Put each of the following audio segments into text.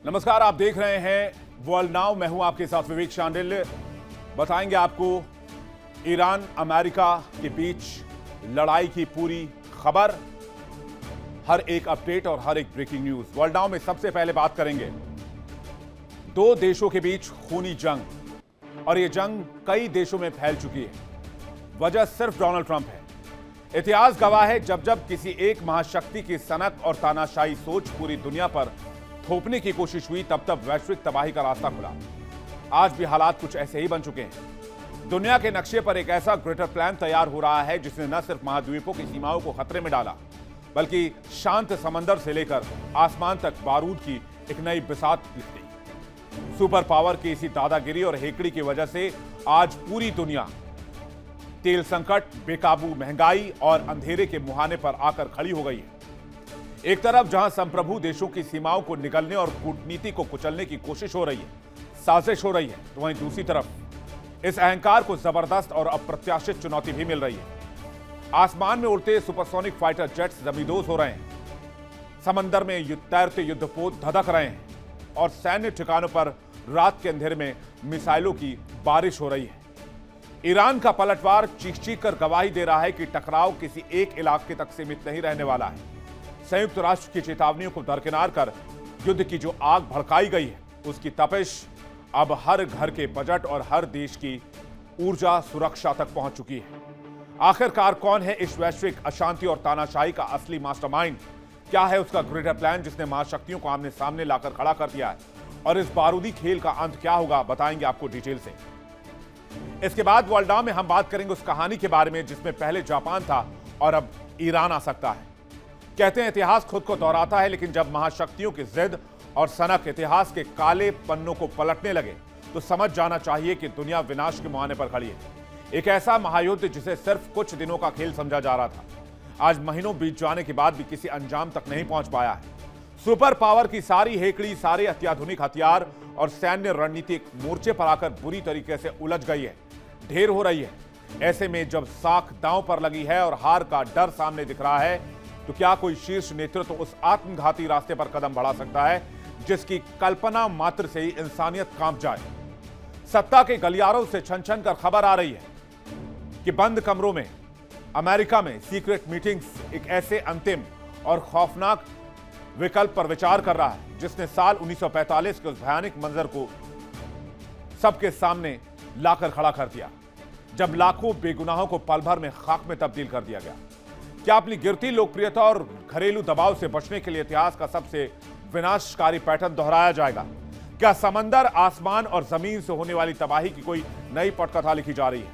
नमस्कार, आप देख रहे हैं वर्ल्ड नाउ। मैं हूं आपके साथ विवेक शांडिल्य। बताएंगे आपको ईरान अमेरिका के बीच लड़ाई की पूरी खबर, हर एक अपडेट और हर एक ब्रेकिंग न्यूज। वर्ल्ड नाउ में सबसे पहले बात करेंगे दो देशों के बीच खूनी जंग, और यह जंग कई देशों में फैल चुकी है। वजह सिर्फ डोनाल्ड ट्रंप है। इतिहास गवाह है, जब जब किसी एक महाशक्ति की सनक और तानाशाही सोच पूरी दुनिया पर थोपने की कोशिश हुई, तब तब वैश्विक तबाही का रास्ता खुला। आज भी हालात कुछ ऐसे ही बन चुके हैं। दुनिया के नक्शे पर एक ऐसा ग्रेटर प्लान तैयार हो रहा है जिसने न सिर्फ महाद्वीपों की सीमाओं को खतरे में डाला, बल्कि शांत समंदर से लेकर आसमान तक बारूद की एक नई बिसात लिख दी। सुपर पावर की इसी दादागिरी और हेकड़ी की वजह से आज पूरी दुनिया तेल संकट, बेकाबू महंगाई और अंधेरे के मुहाने पर आकर खड़ी हो गई है। एक तरफ जहां संप्रभु देशों की सीमाओं को निगलने और कूटनीति को कुचलने की कोशिश हो रही है, साजिश हो रही है, तो वहीं दूसरी तरफ इस अहंकार को जबरदस्त और अप्रत्याशित चुनौती भी मिल रही है। आसमान में उड़ते सुपरसोनिक फाइटर जेट्स जमींदोज हो रहे हैं, समंदर में तैरते युद्धपोत धधक रहे हैं, और सैन्य ठिकानों पर रात के अंधेरे में मिसाइलों की बारिश हो रही है। ईरान का पलटवार चीख चीख कर गवाही दे रहा है कि टकराव किसी एक इलाके तक सीमित नहीं रहने वाला है। संयुक्त राष्ट्र की चेतावनियों को दरकिनार कर युद्ध की जो आग भड़काई गई है, उसकी तपिश अब हर घर के बजट और हर देश की ऊर्जा सुरक्षा तक पहुंच चुकी है। आखिरकार कौन है इस वैश्विक अशांति और तानाशाही का असली मास्टरमाइंड? क्या है उसका ग्रेटर प्लान जिसने महाशक्तियों को आमने सामने लाकर खड़ा कर दिया है? और इस बारूदी खेल का अंत क्या होगा, बताएंगे आपको डिटेल से। इसके बाद वर्ल्ड नाउ में हम बात करेंगे उस कहानी के बारे में जिसमें पहले जापान था और अब ईरान आ सकता है। कहते हैं इतिहास खुद को दोहराता है, लेकिन जब महाशक्तियों की जिद और सनक इतिहास के काले पन्नों को पलटने लगे, तो समझ जाना चाहिए कि दुनिया विनाश के मुहाने पर खड़ी है। एक ऐसा महायुद्ध जिसे सिर्फ कुछ दिनों का खेल समझा जा रहा था, आज महीनों बीत जाने के बाद भी किसी अंजाम तक नहीं पहुंच पाया है। सुपर पावर की सारी हेकड़ी, सारे अत्याधुनिक हथियार और सैन्य रणनीति एक मोर्चे पर आकर बुरी तरीके से उलझ गई है, ढेर हो रही है। ऐसे में जब साख दांव पर लगी है और हार का डर सामने दिख रहा है, तो क्या कोई शीर्ष नेतृत्व उस आत्मघाती रास्ते पर कदम बढ़ा सकता है जिसकी कल्पना मात्र से ही इंसानियत कांप जाए? सत्ता के गलियारों से छन छन कर खबर आ रही है कि बंद कमरों में अमेरिका में सीक्रेट मीटिंग्स एक ऐसे अंतिम और खौफनाक विकल्प पर विचार कर रहा है जिसने साल 1945 के उस भयानक मंजर को सबके सामने लाकर खड़ा कर दिया, जब लाखों बेगुनाहों को पल भर में खाक में तब्दील कर दिया गया। क्या अपनी गिरती लोकप्रियता और घरेलू दबाव से बचने के लिए इतिहास का सबसे विनाशकारी पैटर्न दोहराया जाएगा? क्या समंदर, आसमान और जमीन से होने वाली तबाही की कोई नई पटकथा लिखी जा रही है?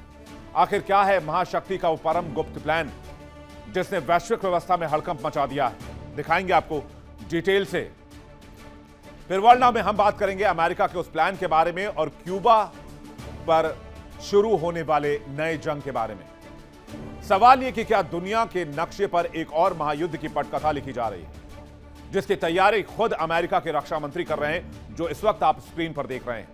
आखिर क्या है महाशक्ति का वो परम गुप्त प्लान जिसने वैश्विक व्यवस्था में हड़कंप मचा दिया है? दिखाएंगे आपको डिटेल से। फिर वर्ल्ड नाउ में हम बात करेंगे अमेरिका के उस प्लान के बारे में और क्यूबा पर शुरू होने वाले नए जंग के बारे में। सवाल यह कि क्या दुनिया के नक्शे पर एक और महायुद्ध की पटकथा लिखी जा रही है जिसकी तैयारी खुद अमेरिका के रक्षा मंत्री कर रहे हैं, जो इस वक्त आप स्क्रीन पर देख रहे हैं।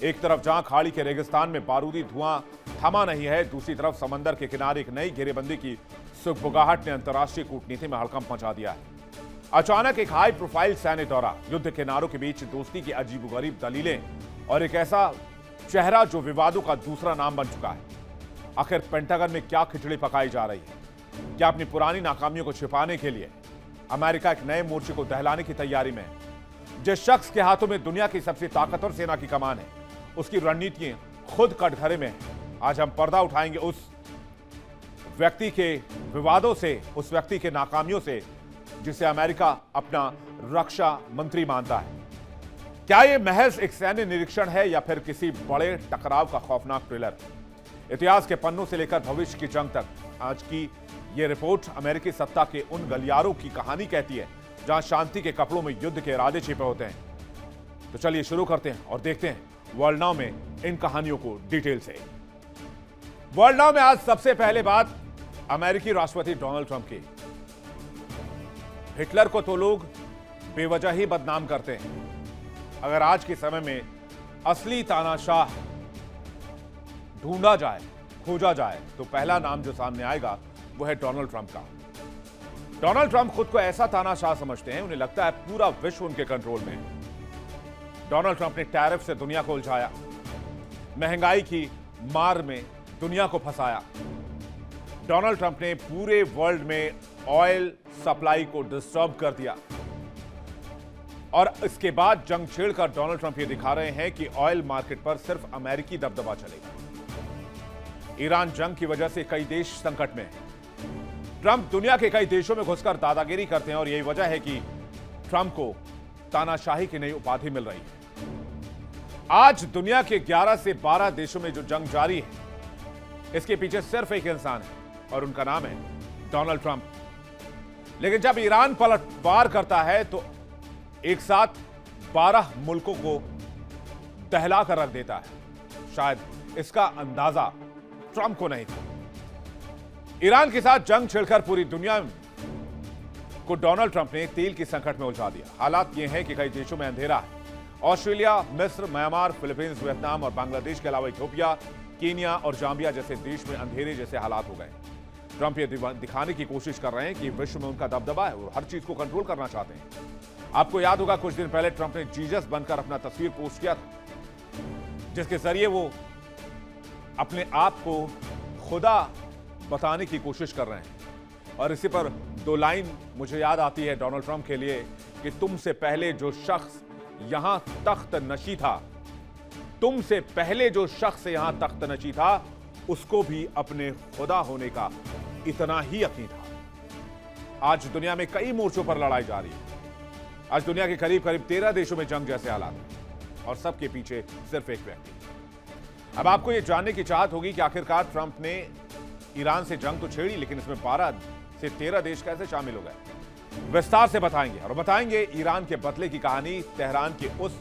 एक तरफ जहां खाड़ी के रेगिस्तान में बारूदी धुआं थमा नहीं है, दूसरी तरफ समंदर के किनारे एक नई घेरेबंदी की सुगबुगाहट ने अंतर्राष्ट्रीय कूटनीति में हड़कंप मचा दिया है। अचानक एक हाई प्रोफाइल सैन्य दौरा, युद्ध किनारों के बीच दोस्ती की अजीबोगरीब दलीलें और एक ऐसा चेहरा जो विवादों का दूसरा नाम बन चुका है। आखिर पेंटागन में क्या खिचड़ी पकाई जा रही है? क्या अपनी पुरानी नाकामियों को छिपाने के लिए अमेरिका एक नए मोर्चे को दहलाने की तैयारी में है? जिस शख्स के हाथों में दुनिया की सबसे ताकतवर सेना की कमान है, उसकी रणनीतियां खुद कटघरे में है। आज हम पर्दा उठाएंगे उस व्यक्ति के विवादों से, उस व्यक्ति के नाकामियों से जिसे अमेरिका अपना रक्षा मंत्री मानता है। क्या यह महज एक सैन्य निरीक्षण है या फिर किसी बड़े टकराव का खौफनाक ट्रेलर? इतिहास के पन्नों से लेकर भविष्य की जंग तक आज की यह रिपोर्ट अमेरिकी सत्ता के उन गलियारों की कहानी कहती है जहां शांति के कपड़ों में युद्ध के इरादे छिपे होते हैं। तो चलिए शुरू करते हैं और देखते हैं वर्ल्ड नाउ में इन कहानियों को डिटेल से। वर्ल्ड नाउ में आज सबसे पहले बात अमेरिकी राष्ट्रपति डोनाल्ड ट्रंप की। हिटलर को तो लोग बेवजह ही बदनाम करते हैं। अगर आज के समय में असली तानाशाह ढूंढा जाए, खोजा जाए, तो पहला नाम जो सामने आएगा वो है डोनाल्ड ट्रंप का। डोनाल्ड ट्रंप खुद को ऐसा तानाशाह समझते हैं, उन्हें लगता है पूरा विश्व उनके कंट्रोल में है। डोनाल्ड ट्रंप ने टैरिफ से दुनिया को उलझाया, महंगाई की मार में दुनिया को फंसाया। डोनाल्ड ट्रंप ने पूरे वर्ल्ड में ऑयल सप्लाई को डिस्टर्ब कर दिया और इसके बाद जंग छेड़कर डोनाल्ड ट्रंप ये दिखा रहे हैं कि ऑयल मार्केट पर सिर्फ अमेरिकी दबदबा चलेगा। ईरान जंग की वजह से कई देश संकट में हैं। ट्रंप दुनिया के कई देशों में घुसकर दादागिरी करते हैं और यही वजह है कि ट्रंप को तानाशाही की नई उपाधि मिल रही है। आज दुनिया के 11 से 12 देशों में जो जंग जारी है, इसके पीछे सिर्फ एक इंसान है और उनका नाम है डोनाल्ड ट्रंप। लेकिन जब ईरान पलटवार करता है तो एक साथ 12 मुल्कों को दहला कर रख देता है। शायद इसका अंदाजा ट्रंप को नहीं था। ईरान के साथ जंग छेड़कर पूरी दुनिया को डोनाल्ड ट्रंप ने तेल की संकट में उलझा दिया। हालात यह है कि कई देशों में अंधेरा है। ऑस्ट्रेलिया, मिस्र, म्यांमार, फिलीपींस, वियतनाम और बांग्लादेश के अलावा इथियोपिया, कीनिया और जाम्बिया जैसे देश में अंधेरे जैसे हालात हो गए। ट्रंप ये दिखाने की कोशिश कर रहे हैं कि विश्व में उनका दबदबा है और हर चीज को कंट्रोल करना चाहते हैं। आपको याद होगा कुछ दिन पहले ट्रंप ने जीसस बनकर अपना तस्वीर पोस्ट किया था, जिसके जरिए वो अपने आप को खुदा बताने की कोशिश कर रहे हैं। और इसी पर 2 लाइन मुझे याद आती है डोनाल्ड ट्रंप के लिए कि तुमसे पहले जो शख्स यहां तख्त नशी था, तुमसे पहले जो शख्स यहां तख्त नशी था, उसको भी अपने खुदा होने का इतना ही यकीन था। आज दुनिया में कई मोर्चों पर लड़ाई जारी है। आज दुनिया के करीब करीब 13 देशों में जंग जैसे हालात हैं और सबके पीछे सिर्फ एक व्यक्ति। अब आपको यह जानने की चाहत होगी कि आखिरकार ट्रंप ने ईरान से जंग तो छेड़ी, लेकिन इसमें 12 से 13 देश कैसे शामिल हो गए। विस्तार से बताएंगे और बताएंगे ईरान के बदले की कहानी, तेहरान के उस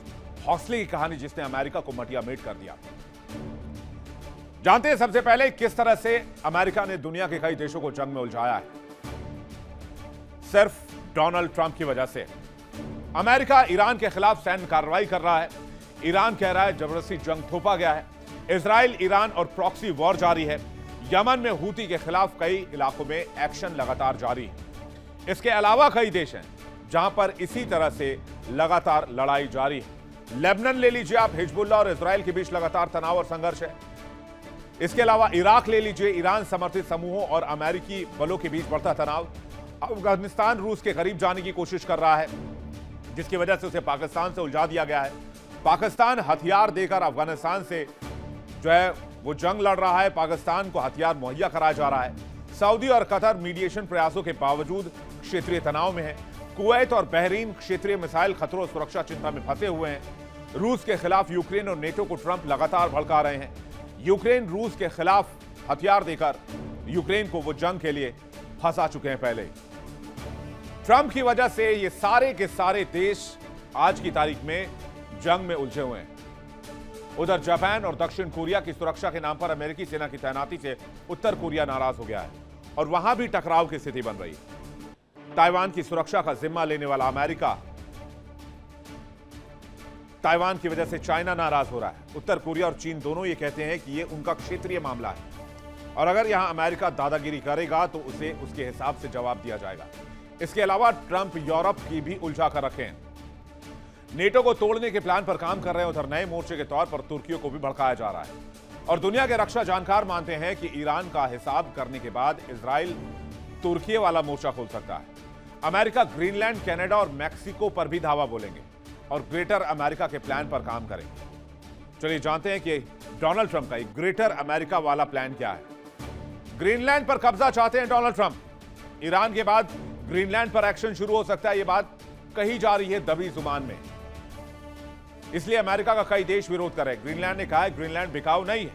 हौसले की कहानी जिसने अमेरिका को मटियामेट कर दिया। जानते हैं सबसे पहले किस तरह से अमेरिका ने दुनिया के कई देशों को जंग में उलझाया है, सिर्फ डोनाल्ड ट्रंप की वजह से। अमेरिका ईरान के खिलाफ सैन्य कार्रवाई कर रहा है। ईरान कह रहा है जबरदस्ती जंग थोपा गया है। इजराइल, ईरान और प्रॉक्सी वॉर जारी है। यमन में हूती के खिलाफ कई इलाकों में एक्शन लगातार जारी है। इसके अलावा कई देश हैं जहां पर इसी तरह से लगातार लड़ाई जारी है। लेबनान ले लीजिए आप, हिजबुल्लाह और इजराइल के बीच लगातार तनाव और संघर्ष है। इसके अलावा इराक ले लीजिए, ईरान समर्थित समूहों और अमेरिकी बलों के बीच बढ़ता तनाव। अफगानिस्तान रूस के करीब जाने की कोशिश कर रहा है, जिसकी वजह से उसे पाकिस्तान से उलझा दिया गया है। पाकिस्तान हथियार देकर अफगानिस्तान से जो है वो जंग लड़ रहा है, पाकिस्तान को हथियार मुहैया कराया जा रहा है। सऊदी और कतर मीडिएशन प्रयासों के बावजूद क्षेत्रीय तनाव में है। कुवैत और बहरीन क्षेत्रीय मिसाइल खतरों और सुरक्षा चिंता में फंसे हुए हैं। रूस के खिलाफ यूक्रेन और नेटो को ट्रंप लगातार भड़का रहे हैं। यूक्रेन रूस के खिलाफ हथियार देकर यूक्रेन को वो जंग के लिए फंसा चुके हैं पहले। ट्रंप की वजह से ये सारे के सारे देश आज की तारीख में जंग में उलझे हुए हैं। उधर जापान और दक्षिण कोरिया की सुरक्षा के नाम पर अमेरिकी सेना की तैनाती से उत्तर कोरिया नाराज हो गया है और वहां भी टकराव की स्थिति बन रही है। ताइवान की सुरक्षा का जिम्मा लेने वाला अमेरिका, ताइवान की वजह से चाइना नाराज हो रहा है। उत्तर कोरिया और चीन दोनों ये कहते हैं कि ये उनका क्षेत्रीय मामला है और अगर यहां अमेरिका दादागिरी करेगा तो उसे उसके हिसाब से जवाब दिया जाएगा। इसके अलावा ट्रंप यूरोप की भी उलझा कर रखे हैं। नेटो को तोड़ने के प्लान पर काम कर रहे हैं। उधर नए मोर्चे के तौर पर तुर्की को भी भड़काया जा रहा है और दुनिया के रक्षा जानकार मानते हैं कि ईरान का हिसाब करने के बाद इजराइल तुर्की वाला मोर्चा खोल सकता है। अमेरिका ग्रीनलैंड, कनाडा और मैक्सिको पर भी धावा बोलेंगे और ग्रेटर अमेरिका के प्लान पर काम करेंगे। चलिए जानते हैं कि डोनाल्ड ट्रंप का एक ग्रेटर अमेरिका वाला प्लान क्या है। ग्रीनलैंड पर कब्जा चाहते हैं डोनाल्ड ट्रंप। ईरान के बाद ग्रीनलैंड पर एक्शन शुरू हो सकता है, यह बात कही जा रही है दबी जुबान में। इसलिए अमेरिका का कई देश विरोध कर रहे हैं। ग्रीनलैंड ने कहा है ग्रीनलैंड बिकाऊ नहीं है।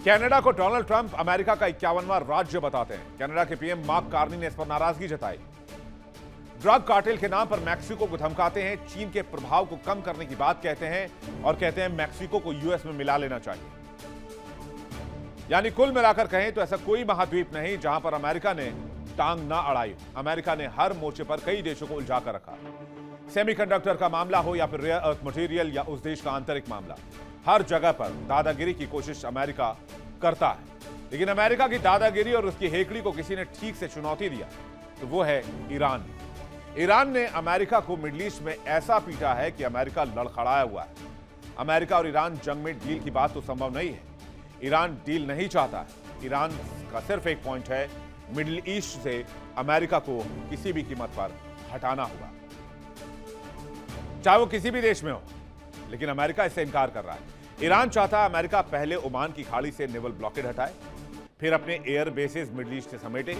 कनाडा को डोनाल्ड ट्रंप अमेरिका का 51वां राज्य बताते हैं। कनाडा के पीएम मार्क कार्नी ने इस पर नाराजगी जताई। ड्रग कार्टेल के नाम पर मैक्सिको को धमकाते हैं। चीन के प्रभाव को कम करने की बात कहते हैं और कहते हैं मैक्सिको को यूएस में मिला लेना चाहिए। यानी कुल मिलाकर कहें तो ऐसा कोई महाद्वीप नहीं जहां पर अमेरिका ने टांग ना अड़ाई। अमेरिका ने हर मोर्चे पर कई देशों को उलझा कर रखा। सेमीकंडक्टर का मामला हो या फिर रेयर अर्थ मटेरियल या उस देश का आंतरिक मामला, हर जगह पर दादागिरी की कोशिश अमेरिका करता है। लेकिन अमेरिका की दादागिरी और उसकी हेकड़ी को किसी ने ठीक से चुनौती दिया तो वो है ईरान। ईरान ने अमेरिका को मिडिल ईस्ट में ऐसा पीटा है कि अमेरिका लड़खड़ाया हुआ है। अमेरिका और ईरान जंग में डील की बात तो संभव नहीं है। ईरान डील नहीं चाहता है। ईरान का सिर्फ एक पॉइंट है, मिडिल ईस्ट से अमेरिका को किसी भी कीमत पर हटाना होगा, चाहे वो किसी भी देश में हो। लेकिन अमेरिका इससे इनकार कर रहा है। ईरान चाहता है अमेरिका पहले ओमान की खाड़ी से नेवल ब्लॉकेड हटाए, फिर अपने एयर बेसिस मिडिल ईस्ट से समेटे,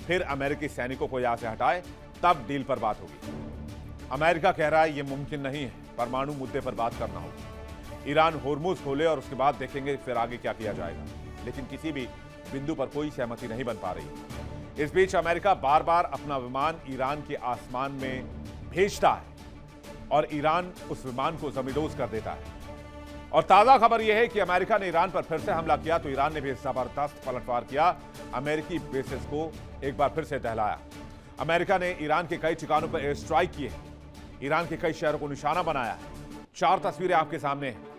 फिर अमेरिकी सैनिकों को यहां से हटाए, तब डील पर बात होगी। अमेरिका कह रहा है यह मुमकिन नहीं है, परमाणु मुद्दे पर बात करना होगा। ईरान होर्मुज खोले और उसके बाद देखेंगे फिर आगे क्या किया जाएगा। लेकिन किसी भी बिंदु पर कोई सहमति नहीं बन पा रही। इस बीच अमेरिका बार बार अपना विमान ईरान के आसमान में भेजता है और ईरान उस विमान को जमींदोज कर देता है। और ताजा खबर यह है कि अमेरिका ने ईरान पर फिर से हमला किया तो ईरान ने भी जबरदस्त पलटवार किया। अमेरिकी बेसिस को एक बार फिर से दहलाया। अमेरिका ने ईरान के कई ठिकानों पर एयर स्ट्राइक किए, ईरान के कई शहरों को निशाना बनाया। 4 तस्वीरें आपके सामने हैं।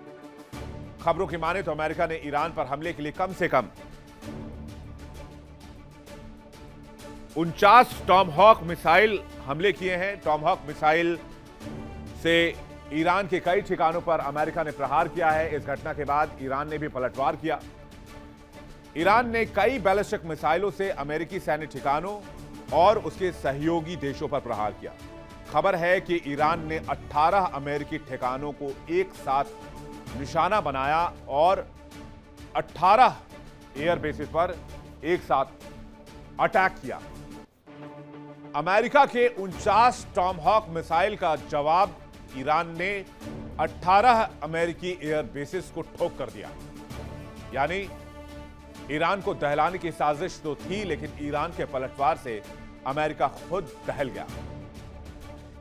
खबरों की माने तो अमेरिका ने ईरान पर हमले के लिए कम से कम 49 टॉमहॉक मिसाइल हमले किए हैं। टॉमहॉक मिसाइल से ईरान के कई ठिकानों पर अमेरिका ने प्रहार किया है। इस घटना के बाद ईरान ने भी पलटवार किया। ईरान ने कई बैलिस्टिक मिसाइलों से अमेरिकी सैन्य ठिकानों और उसके सहयोगी देशों पर प्रहार किया। खबर है कि ईरान ने 18 अमेरिकी ठिकानों को एक साथ निशाना बनाया और 18 एयर बेसिस पर एक साथ अटैक किया। अमेरिका के 49 टॉमहॉक मिसाइल का जवाब ईरान ने 18 अमेरिकी एयर बेसिस को ठोक कर दिया। यानी ईरान को दहलाने की साजिश तो थी, लेकिन ईरान के पलटवार से अमेरिका खुद दहल गया।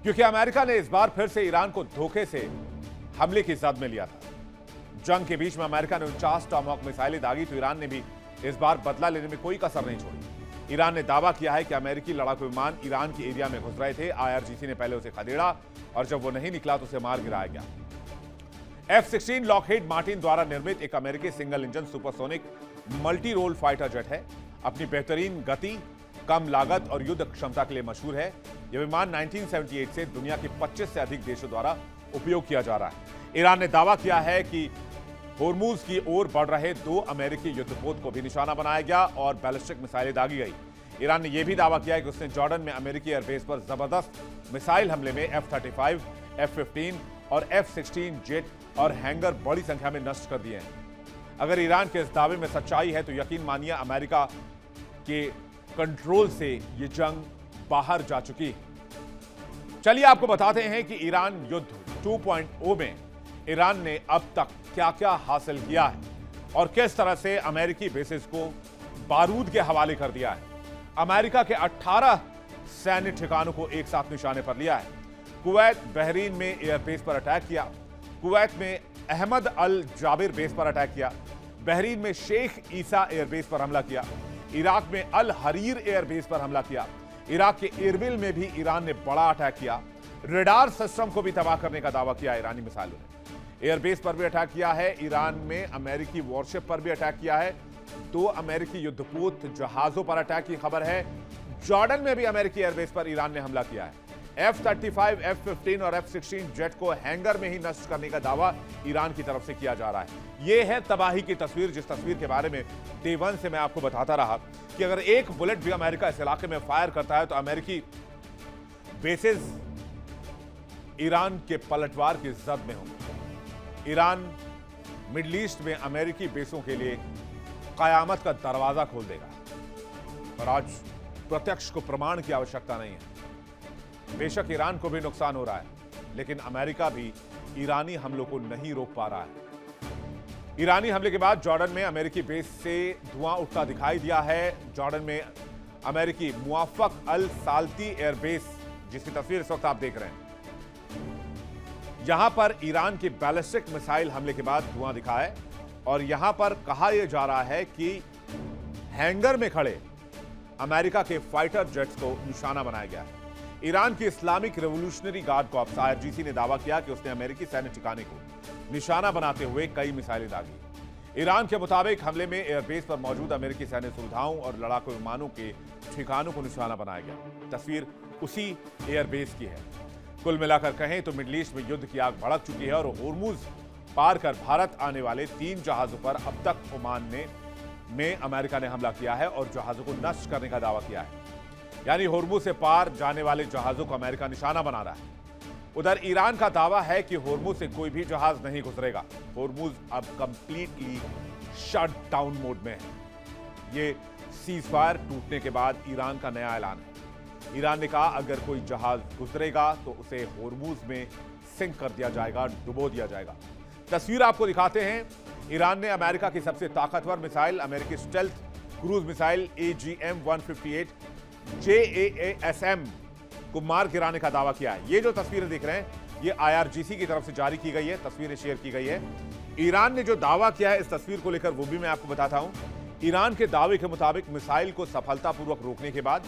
क्योंकि अमेरिका ने इस बार फिर से ईरान को धोखे से हमले की जद में लिया था। जंग के बीच में अमेरिका ने 49 टॉमहॉक मिसाइलें दागी तो ईरान ने भी इस बार बदला लेने में कोई कसर नहीं छोड़ी। ईरान ने दावा किया है कि अमेरिकी लड़ाकू विमान ईरान के एरिया में घुस रहे थे। IRGC ने पहले उसे खदेड़ा और जब वो नहीं निकला तो उसे मार गिराया गया। F-16 लॉकहीड मार्टिन द्वारा निर्मित एक अमेरिकी single engine supersonic multi role fighter jet है। अपनी बेहतरीन गति, कम लागत और युद्ध क्षमता के लिए मशहूर है। यह विमान 1978 से दुनिया के 25 से अधिक देशों द्वारा उपयोग किया जा रहा है। ईरान ने दावा किया है कि होर्मुज की ओर बढ़ रहे 2 अमेरिकी युद्धपोत को भी निशाना बनाया गया और बैलिस्टिक मिसाइलें दागी गई। ईरान ने यह भी दावा किया है कि उसने जॉर्डन में अमेरिकी एयरबेस पर जबरदस्त मिसाइल हमले में F-35, F-15 और F-16 जेट और हैंगर बड़ी संख्या में नष्ट कर दिए हैं। अगर ईरान के इस दावे में सच्चाई है तो यकीन मानिए अमेरिका के कंट्रोल से यह जंग बाहर जा चुकी है। चलिए आपको बताते हैं कि ईरान युद्ध 2.0 में ईरान ने अब तक क्या क्या हासिल किया है और किस तरह से अमेरिकी बेसिस को बारूद के हवाले कर दिया है। अमेरिका के 18 सैन्य ठिकानों को एक साथ निशाने पर लिया है। कुवैत, बहरीन में एयरबेस पर अटैक किया। कुवैत में अहमद अल जाबिर बेस पर अटैक किया। बहरीन में शेख ईसा एयरबेस पर हमला किया। इराक में अल हरीर एयरबेस पर हमला किया। इराक के एरबिल में भी ईरान ने बड़ा अटैक किया। रडार सिस्टम को भी तबाह करने का दावा किया ईरानी मिसाइलों ने। एयरबेस पर भी अटैक किया है। ईरान में अमेरिकी वॉरशिप पर भी अटैक किया है। 2 अमेरिकी युद्धपोत जहाजों पर अटैक की खबर है। जॉर्डन में भी अमेरिकी एयरबेस पर ईरान ने हमला किया है। F-35, F-15 और F-16 जेट को हैंगर में ही नष्ट करने का दावा ईरान की तरफ से किया जा रहा है। यह है तबाही की तस्वीर, जिस तस्वीर के बारे में डे 1 से मैं आपको बताता रहा कि अगर एक बुलेट भी अमेरिका इस इलाके में फायर करता है तो अमेरिकी बेसिस ईरान के पलटवार की जद में होंगे। ईरान मिडिल ईस्ट में अमेरिकी बेसों के लिए कयामत का दरवाजा खोल देगा। और आज प्रत्यक्ष को प्रमाण की आवश्यकता नहीं है। बेशक ईरान को भी नुकसान हो रहा है, लेकिन अमेरिका भी ईरानी हमलों को नहीं रोक पा रहा है। ईरानी हमले के बाद जॉर्डन में अमेरिकी बेस से धुआं उठता दिखाई दिया है। जॉर्डन में अमेरिकी मुआफक अल साल्ती एयरबेस, जिसकी तस्वीर इस वक्त आप देख रहे हैं, यहां पर ईरान की बैलिस्टिक मिसाइल हमले के बाद धुआं दिखा है। और यहां पर कहा यह जा रहा है कि हैंगर में खड़े अमेरिका के फाइटर जेट्स को निशाना बनाया गया है। ईरान की Islamic revolutionary guard corps IRGC ने दावा किया कि उसने अमेरिकी सैन्य ठिकाने को निशाना बनाते हुए कई मिसाइलें दागी। ईरान के मुताबिक हमले में एयरबेस पर मौजूद अमेरिकी सैन्य सुविधाओं और लड़ाकू विमानों के ठिकानों को निशाना बनाया गया। तस्वीर उसी एयरबेस की है। कुल मिलाकर कहें तो मिडिल ईस्ट में युद्ध की आग भड़क चुकी है और होर्मुज पार कर भारत आने वाले 3 जहाजों पर अब तक ओमान में अमेरिका ने हमला किया है और जहाजों को नष्ट करने का दावा किया है। यानी होर्मुज से पार जाने वाले जहाजों को अमेरिका निशाना बना रहा है। उधर ईरान का दावा है कि होर्मुज से कोई भी जहाज नहीं गुजरेगा। होर्मुज अब कंप्लीटली शट डाउन मोड में है। ये सीज फायर टूटने के बाद ईरान का नया ऐलान है। ईरान ने कहा अगर कोई जहाज गुजरेगा तो उसे होर्मुज में सिंक कर दिया जाएगा, डुबो दिया जाएगा। तस्वीर आपको दिखाते हैं। ईरान ने अमेरिका की सबसे ताकतवर मिसाइल, अमेरिकी stealth cruise missile AGM-158 JAASM को मार गिराने का दावा किया है। ये जो तस्वीरें देख रहे हैं ये IRGC की तरफ से जारी की गई है, तस्वीरें शेयर की गई है। ईरान ने जो दावा किया है इस तस्वीर को लेकर वो भी मैं आपको बताता हूं। ईरान के दावे के मुताबिक मिसाइल को सफलतापूर्वक रोकने के बाद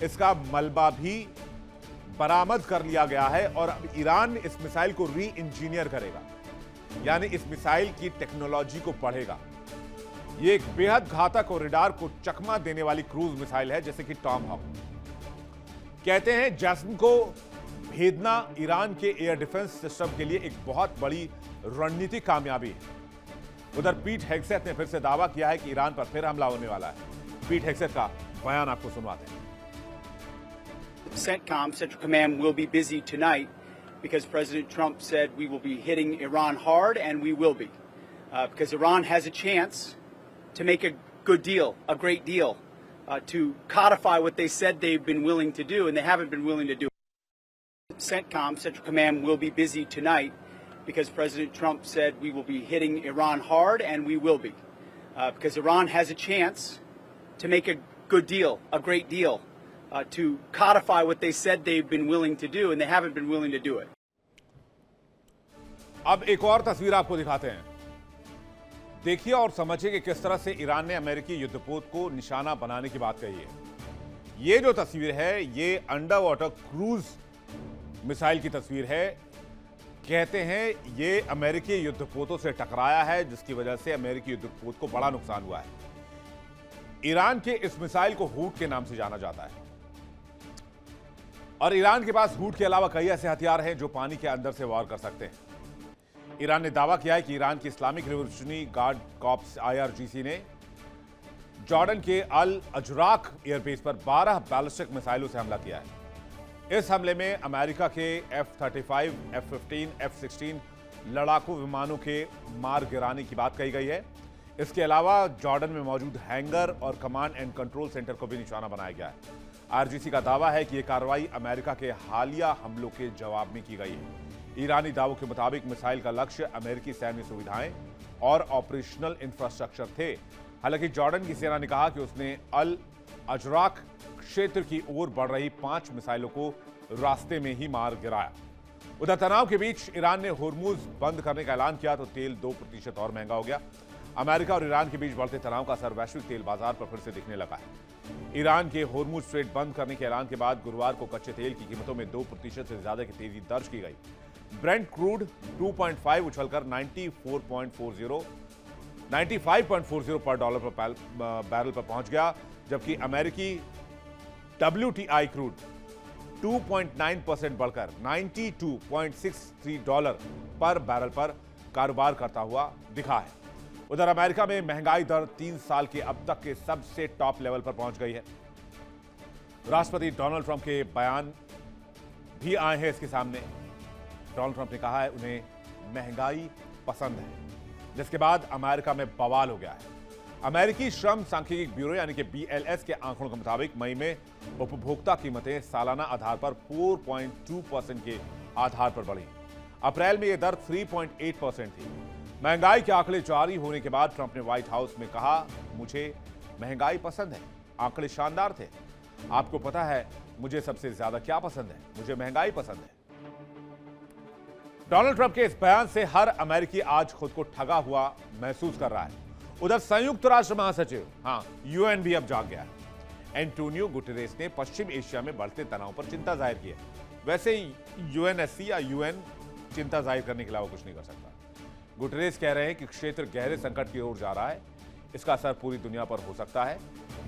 इसका मलबा भी बरामद कर लिया गया है और अब ईरान इस मिसाइल को री इंजीनियर करेगा, यानी इस मिसाइल की टेक्नोलॉजी को बढ़ेगा। यह एक बेहद घातक और रडार को चकमा देने वाली क्रूज मिसाइल है, जैसे कि टॉमहॉक। कहते हैं जैस्म को भेदना ईरान के एयर डिफेंस सिस्टम के लिए एक बहुत बड़ी रणनीतिक कामयाबी है। उधर पीट हेग्सेथ ने फिर से दावा किया है कि ईरान पर फिर हमला होने वाला है। पीट हेग्सेथ का बयान आपको सुनवाते हैं। CENTCOM, Central Command, will be busy tonight because President Trump said we will be hitting Iran hard, and we will be. Because Iran has a chance to make a good deal, a great deal, to codify what they said they've been willing to do, and they haven't been willing to do. CENTCOM, Central Command, will be busy tonight because President Trump said we will be hitting Iran hard, and we will be. Because Iran has a chance to make a good deal, a great deal, to codify what they said they've been willing to do, and they haven't been willing to do it. अब एक और तस्वीर आपको दिखाते हैं। देखिए और समझिए कि किस तरह से ईरान ने अमेरिकी युद्धपोत को निशाना बनाने की बात कही है। ये जो तस्वीर है ये अंडर वाटर क्रूज मिसाइल की तस्वीर है। कहते हैं ये अमेरिकी युद्धपोतों से टकराया है, जिसकी वजह से अमेरिकी युद्धपोत को बड़ा नुकसान हुआ है। ईरान के इस मिसाइल को हूट के नाम से जाना जाता है और ईरान के पास हूट के अलावा कई ऐसे हथियार हैं जो पानी के अंदर से वार कर सकते हैं। ईरान ने दावा किया है कि ईरान की Islamic revolutionary guard corps IRGC ने जॉर्डन के अल अजराक एयरबेस पर 12 बैलिस्टिक मिसाइलों से हमला किया है। इस हमले में अमेरिका के F-35, F-15, F-16 लड़ाकू विमानों के मार गिराने की बात कही गई है। इसके अलावा जॉर्डन में मौजूद हैंगर और कमांड एंड कंट्रोल सेंटर को भी निशाना बनाया गया है। IRGC का दावा है कि यह कार्रवाई अमेरिका के हालिया हमलों के जवाब में की गई है। ईरानी दावों के मुताबिक मिसाइल का लक्ष्य अमेरिकी सैन्य सुविधाएं और ऑपरेशनल इंफ्रास्ट्रक्चर थे। हालांकि जॉर्डन की सेना ने कहा कि उसने अल अजराक क्षेत्र की ओर बढ़ रही 5 मिसाइलों को रास्ते में ही मार गिराया। उधर तनाव के बीच ईरान ने होर्मुज बंद करने का ऐलान किया तो तेल 2% और महंगा हो गया। अमेरिका और ईरान के बीच बढ़ते तनाव का असर वैश्विक तेल बाजार पर फिर से दिखने लगा है। ईरान के होर्मुज स्ट्रेट बंद करने के ऐलान के बाद गुरुवार को कच्चे तेल की कीमतों में 2% से ज्यादा की तेजी दर्ज की गई। ब्रेंट क्रूड 2.5 उछलकर 95.40 पर डॉलर पर बैरल पर पहुंच गया, जबकि अमेरिकी WTI क्रूड 2.9% बढ़कर 92.63 डॉलर पर बैरल पर कारोबार करता हुआ दिखा है। उधर अमेरिका में महंगाई दर 3 साल के अब तक के सबसे टॉप लेवल पर पहुंच गई है। राष्ट्रपति डोनाल्ड ट्रंप के बयान भी आए हैं इसके सामने। डोनाल्ड ट्रंप ने कहा है उन्हें महंगाई पसंद है, जिसके बाद अमेरिका में बवाल हो गया है। अमेरिकी श्रम सांख्यिकी ब्यूरो यानी कि BLS के आंकड़ों के मुताबिक मई में उपभोक्ता कीमतें सालाना आधार पर 4.2% के आधार पर बढ़ी। अप्रैल में यह दर 3.8% थी। महंगाई के आंकड़े जारी होने के बाद ट्रंप ने व्हाइट हाउस में कहा, मुझे महंगाई पसंद है। आंकड़े शानदार थे। आपको पता है मुझे सबसे ज्यादा क्या पसंद है? मुझे महंगाई पसंद है। डोनाल्ड ट्रंप के इस बयान से हर अमेरिकी आज खुद को ठगा हुआ महसूस कर रहा है। उधर संयुक्त राष्ट्र महासचिव UN भी अब जाग गया है। एंटोनियो गुटेरेस ने पश्चिम एशिया में बढ़ते तनाव पर चिंता जाहिर की है। वैसे UNSC या UN चिंता जाहिर करने के अलावा कुछ नहीं कर सकता। गुटेरेस कह रहे हैं कि क्षेत्र गहरे संकट की ओर जा रहा है। इसका असर पूरी दुनिया पर हो सकता है।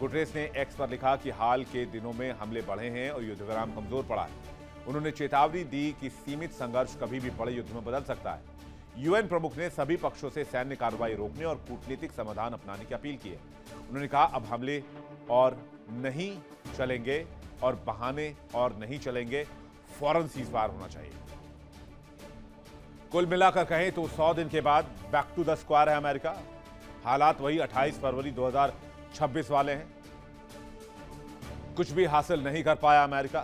गुटरेस ने एक्स पर लिखा कि हाल के दिनों में हमले बढ़े हैं और युद्ध विराम कमजोर पड़ा है। उन्होंने चेतावनी दी कि सीमित संघर्ष कभी भी बड़े युद्ध में बदल सकता है। यूएन प्रमुख ने सभी पक्षों से सैन्य कार्रवाई रोकने और कूटनीतिक समाधान अपनाने की अपील की है। उन्होंने कहा अब हमले और नहीं चलेंगे और बहाने और नहीं चलेंगे, फौरन सीजफायर होना चाहिए। कुल मिलाकर कहें तो 100 दिन के बाद बैक टू द स्क्वायर है अमेरिका। हालात वही 28 फरवरी 2026 वाले हैं। कुछ भी हासिल नहीं कर पाया अमेरिका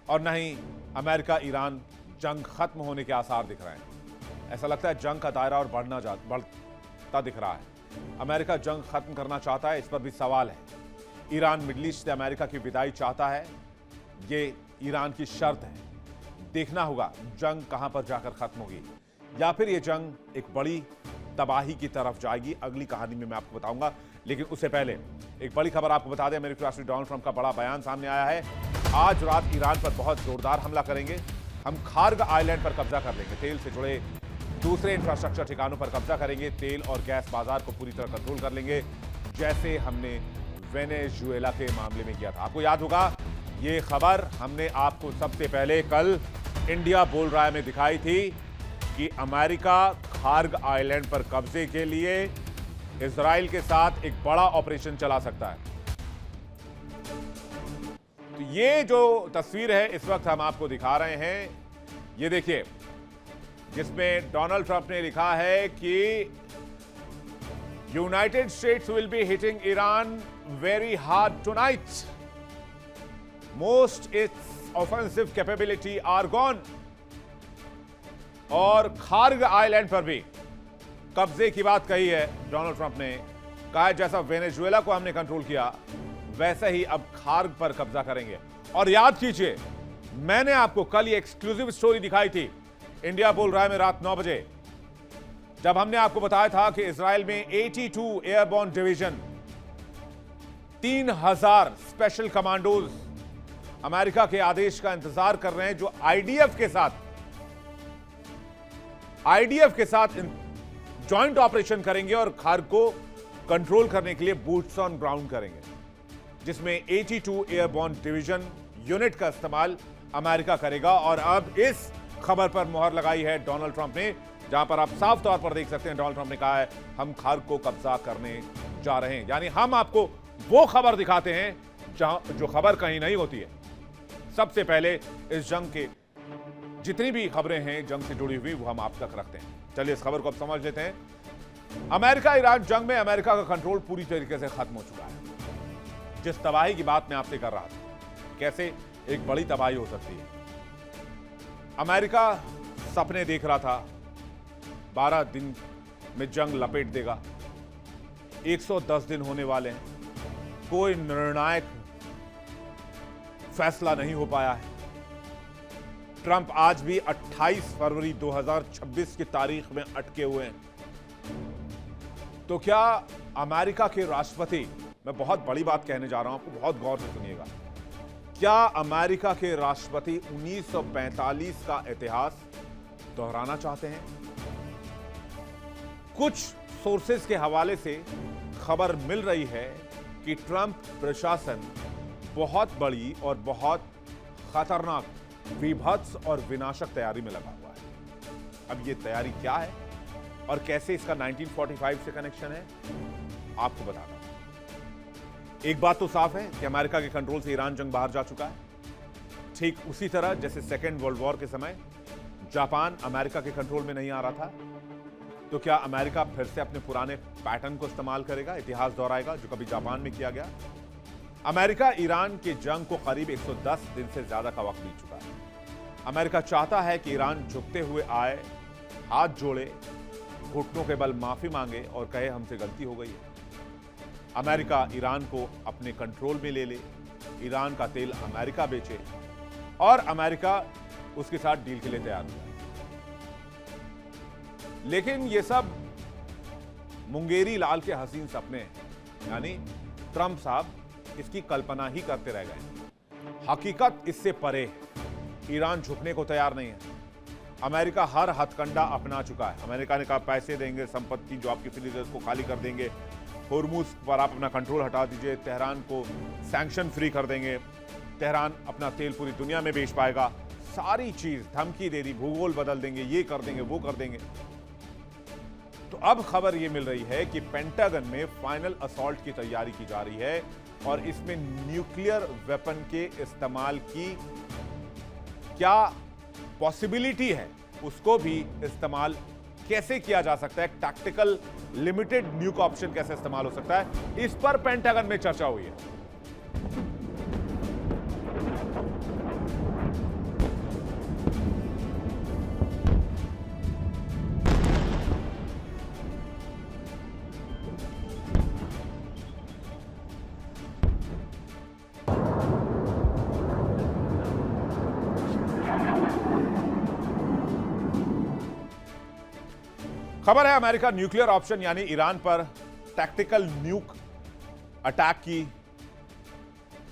और न ही अमेरिका ईरान जंग खत्म होने के आसार दिख रहे हैं। ऐसा लगता है जंग का दायरा और बढ़ता दिख रहा है। अमेरिका जंग खत्म करना चाहता है, इस पर भी सवाल है। ईरान मिडिल ईस्ट से अमेरिका की विदाई चाहता है, ये ईरान की शर्त है। देखना होगा जंग कहां पर जाकर खत्म होगी या फिर ये जंग एक बड़ी तबाही की तरफ जाएगी। अगली कहानी में मैं आपको बताऊंगा, लेकिन उससे पहले एक बड़ी खबर आपको बता दें। अमेरिकी राष्ट्रपति डोनाल्ड ट्रंप का बड़ा बयान सामने आया है। आज रात ईरान पर बहुत जोरदार हमला करेंगे, हम खार्ग आइलैंड पर कब्जा कर लेंगे, तेल से जुड़े दूसरे इंफ्रास्ट्रक्चर ठिकानों पर कब्जा करेंगे, तेल और गैस बाजार को पूरी तरह कंट्रोल कर लेंगे, जैसे हमने वेनेजुएला के मामले में किया था। आपको याद होगा ये खबर हमने आपको सबसे पहले कल इंडिया बोल रहा है में दिखाई थी कि अमेरिका खार्ग आइलैंड पर कब्जे के लिए इजराइल के साथ एक बड़ा ऑपरेशन चला सकता है। तो ये जो तस्वीर है इस वक्त हम आपको दिखा रहे हैं, ये देखिए, जिसमें डोनाल्ड ट्रंप ने लिखा है कि United States will be hitting Iran very hard tonight, most it's offensive capability are gone. और खार्ग आइलैंड पर भी कब्जे की बात कही है डोनाल्ड ट्रंप ने। कहा है जैसा वेनेजुएला को हमने कंट्रोल किया वैसे ही अब खार्ग पर कब्जा करेंगे। और याद कीजिए, मैंने आपको कल ये एक्सक्लूसिव स्टोरी दिखाई थी इंडिया बोल रहा है में रात 9 बजे, जब हमने आपको बताया था कि इजराइल में 82 airborne division, 3000 special commandos America के आदेश का इंतजार कर रहे हैं, जो आईडीएफ के साथ जॉइंट ऑपरेशन करेंगे और खार्ग को कंट्रोल करने के लिए बूट्स ऑन ग्राउंड करेंगे, जिसमें 82 एयरबोर्न डिवीजन यूनिट का इस्तेमाल अमेरिका करेगा। और अब इस खबर पर मुहर लगाई है डोनाल्ड ट्रंप ने, जहां पर आप साफ तौर पर देख सकते हैं डोनाल्ड ट्रंप ने कहा है हम खार्ग को कब्जा करने जा रहे हैं। यानी हम आपको वो खबर दिखाते हैं जो खबर कहीं नहीं होती है। सबसे पहले इस जंग के जितनी भी खबरें हैं जंग से जुड़ी हुई वो हम आप तक रखते हैं। चलिए इस खबर को अब समझ लेते हैं। अमेरिका ईरान जंग में अमेरिका का कंट्रोल पूरी तरीके से खत्म हो चुका है। जिस तबाही की बात मैं आपसे कर रहा था, कैसे एक बड़ी तबाही हो सकती है। अमेरिका सपने देख रहा था 12 दिन में जंग लपेट देगा, 110 दिन होने वाले हैं, कोई निर्णायक फैसला नहीं हो पाया है। ट्रंप आज भी 28 फरवरी 2026 की तारीख में अटके हुए हैं। तो क्या अमेरिका के राष्ट्रपति, मैं बहुत बड़ी बात कहने जा रहा हूं, आपको बहुत गौर से सुनिएगा, क्या अमेरिका के राष्ट्रपति 1945 का इतिहास दोहराना चाहते हैं? कुछ सोर्सेस के हवाले से खबर मिल रही है कि ट्रंप प्रशासन बहुत बड़ी और बहुत खतरनाक, विभत्स और विनाशक तैयारी में लगा हुआ है। अब यह तैयारी क्या है और कैसे इसका 1945 से कनेक्शन है, आपको बताता हूं। एक बात तो साफ है कि अमेरिका के कंट्रोल से ईरान जंग बाहर जा चुका है। ठीक उसी तरह जैसे सेकेंड वर्ल्ड वॉर के समय जापान अमेरिका के कंट्रोल में नहीं आ रहा था, तो क्या अमेरिका फिर से अपने पुराने पैटर्न को इस्तेमाल करेगा, इतिहास दोहराएगा जो कभी जापान में किया गया? अमेरिका ईरान के जंग को करीब 110 दिन से ज्यादा का वक्त बीत चुका है। अमेरिका चाहता है कि ईरान झुकते हुए आए, हाथ जोड़े, घुटनों के बल माफी मांगे और कहे हमसे गलती हो गई है। अमेरिका ईरान को अपने कंट्रोल में ले ले, ईरान का तेल अमेरिका बेचे और अमेरिका उसके साथ डील के लिए तैयार हो जाए। लेकिन ये सब मुंगेरी लाल के हसीन सपने हैं, यानी ट्रंप साहब इसकी कल्पना ही करते रह गए। हकीकत इससे परे है। ईरान झुकने को तैयार नहीं है। अमेरिका हर हथकंडा अपना चुका है। अमेरिका ने कहा पैसे देंगे, संपत्ति जो आपकी फ्रीजर्स को खाली कर देंगे, होर्मुज पर आप अपना कंट्रोल हटा दीजिए, तेहरान को सैंक्शन फ्री कर देंगे, तेहरान अपना तेल पूरी दुनिया में बेच पाएगा, सारी चीज धमकी दे दी, भूगोल बदल देंगे, ये कर देंगे, वो कर देंगे। तो अब खबर ये मिल रही है कि पेंटागन में फाइनल असॉल्ट की तैयारी की जा रही है और इसमें न्यूक्लियर वेपन के इस्तेमाल की क्या पॉसिबिलिटी है, उसको भी इस्तेमाल कैसे किया जा सकता है, टैक्टिकल लिमिटेड न्यूक ऑप्शन कैसे इस्तेमाल हो सकता है, इस पर पेंटागन में चर्चा हुई है। खबर है अमेरिका न्यूक्लियर ऑप्शन यानी ईरान पर टैक्टिकल न्यूक अटैक की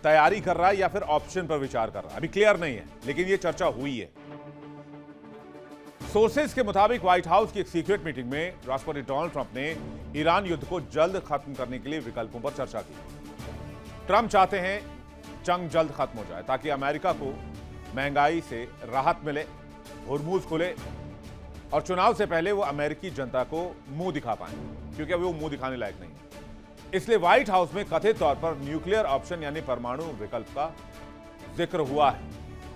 तैयारी कर रहा है या फिर ऑप्शन पर विचार कर रहा है, अभी क्लियर नहीं है, लेकिन यह चर्चा हुई है। सोर्सेज के मुताबिक व्हाइट हाउस की एक सीक्रेट मीटिंग में राष्ट्रपति डोनाल्ड ट्रंप ने ईरान युद्ध को जल्द खत्म करने के लिए विकल्पों पर चर्चा की। ट्रंप चाहते हैं जंग जल्द खत्म हो जाए ताकि अमेरिका को महंगाई से राहत मिले, होर्मुज खुले और चुनाव से पहले वो अमेरिकी जनता को मुंह दिखा पाए, क्योंकि अभी वो मुंह दिखाने लायक नहीं है। इसलिए व्हाइट हाउस में कथित तौर पर न्यूक्लियर ऑप्शन यानी परमाणु विकल्प का जिक्र हुआ है।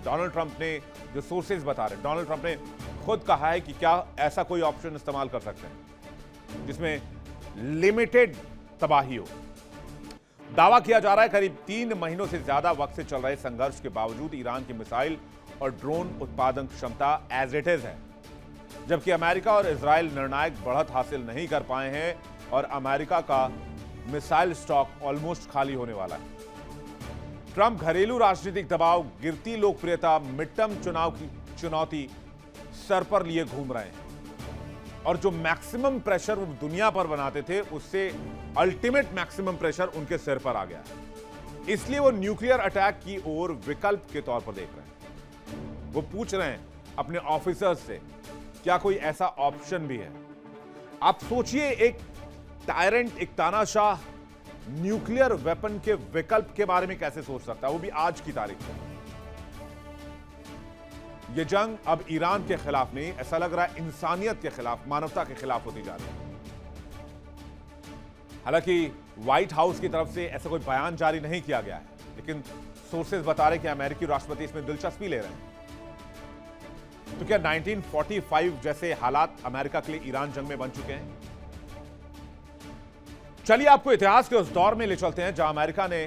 डोनाल्ड ट्रंप ने, जो सोर्सेज बता रहे, डोनाल्ड ट्रंप ने खुद कहा है कि क्या ऐसा कोई ऑप्शन इस्तेमाल कर सकते हैं जिसमें लिमिटेड तबाही हो। दावा किया जा रहा है करीब 3 महीनों से ज्यादा वक्त से चल रहे संघर्ष के बावजूद ईरान की मिसाइल और ड्रोन उत्पादन क्षमता एज इट इज है, जबकि अमेरिका और इजराइल निर्णायक बढ़त हासिल नहीं कर पाए हैं और अमेरिका का मिसाइल स्टॉक ऑलमोस्ट खाली होने वाला है। ट्रंप घरेलू राजनीतिक दबाव, गिरती लोकप्रियता, मिड टर्म चुनाव की चुनौती सर पर लिए घूम रहे हैं और जो मैक्सिमम प्रेशर वो दुनिया पर बनाते थे उससे अल्टीमेट मैक्सिमम प्रेशर उनके सिर पर आ गया है। इसलिए वो न्यूक्लियर अटैक की ओर विकल्प के तौर पर देख रहे हैं। वो पूछ रहे हैं अपने ऑफिसर्स से, क्या कोई ऐसा ऑप्शन भी है? आप सोचिए, एक टायरेंट, एक तानाशाह न्यूक्लियर वेपन के विकल्प के बारे में कैसे सोच सकता है, वो भी आज की तारीख में। यह जंग अब ईरान के खिलाफ नहीं, ऐसा लग रहा है इंसानियत के खिलाफ, मानवता के खिलाफ होती जा रही है। हालांकि व्हाइट हाउस की तरफ से ऐसा कोई बयान जारी नहीं किया गया है, लेकिन सोर्सेज बता रहे कि अमेरिकी राष्ट्रपति इसमें दिलचस्पी ले रहे हैं। तो क्या 1945 जैसे हालात अमेरिका के लिए ईरान जंग में बन चुके हैं? चलिए आपको इतिहास के उस दौर में ले चलते हैं जहां अमेरिका ने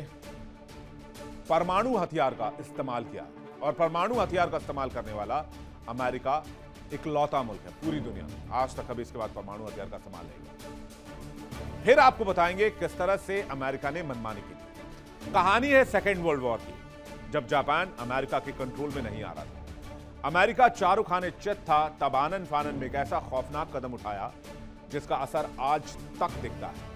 परमाणु हथियार का इस्तेमाल किया, और परमाणु हथियार का इस्तेमाल करने वाला अमेरिका इकलौता मुल्क है पूरी दुनिया में। आज तक कभी इसके बाद परमाणु हथियार का इस्तेमाल नहीं हुआ। फिर आपको बताएंगे किस तरह से अमेरिका ने मनमानी की। कहानी है सेकेंड वर्ल्ड वॉर की, जब जापान अमेरिका के कंट्रोल में नहीं आ रहा था। अमेरिका चारों खाने चित था, तब आनन फानन में एक ऐसा खौफनाक कदम उठाया जिसका असर आज तक दिखता है,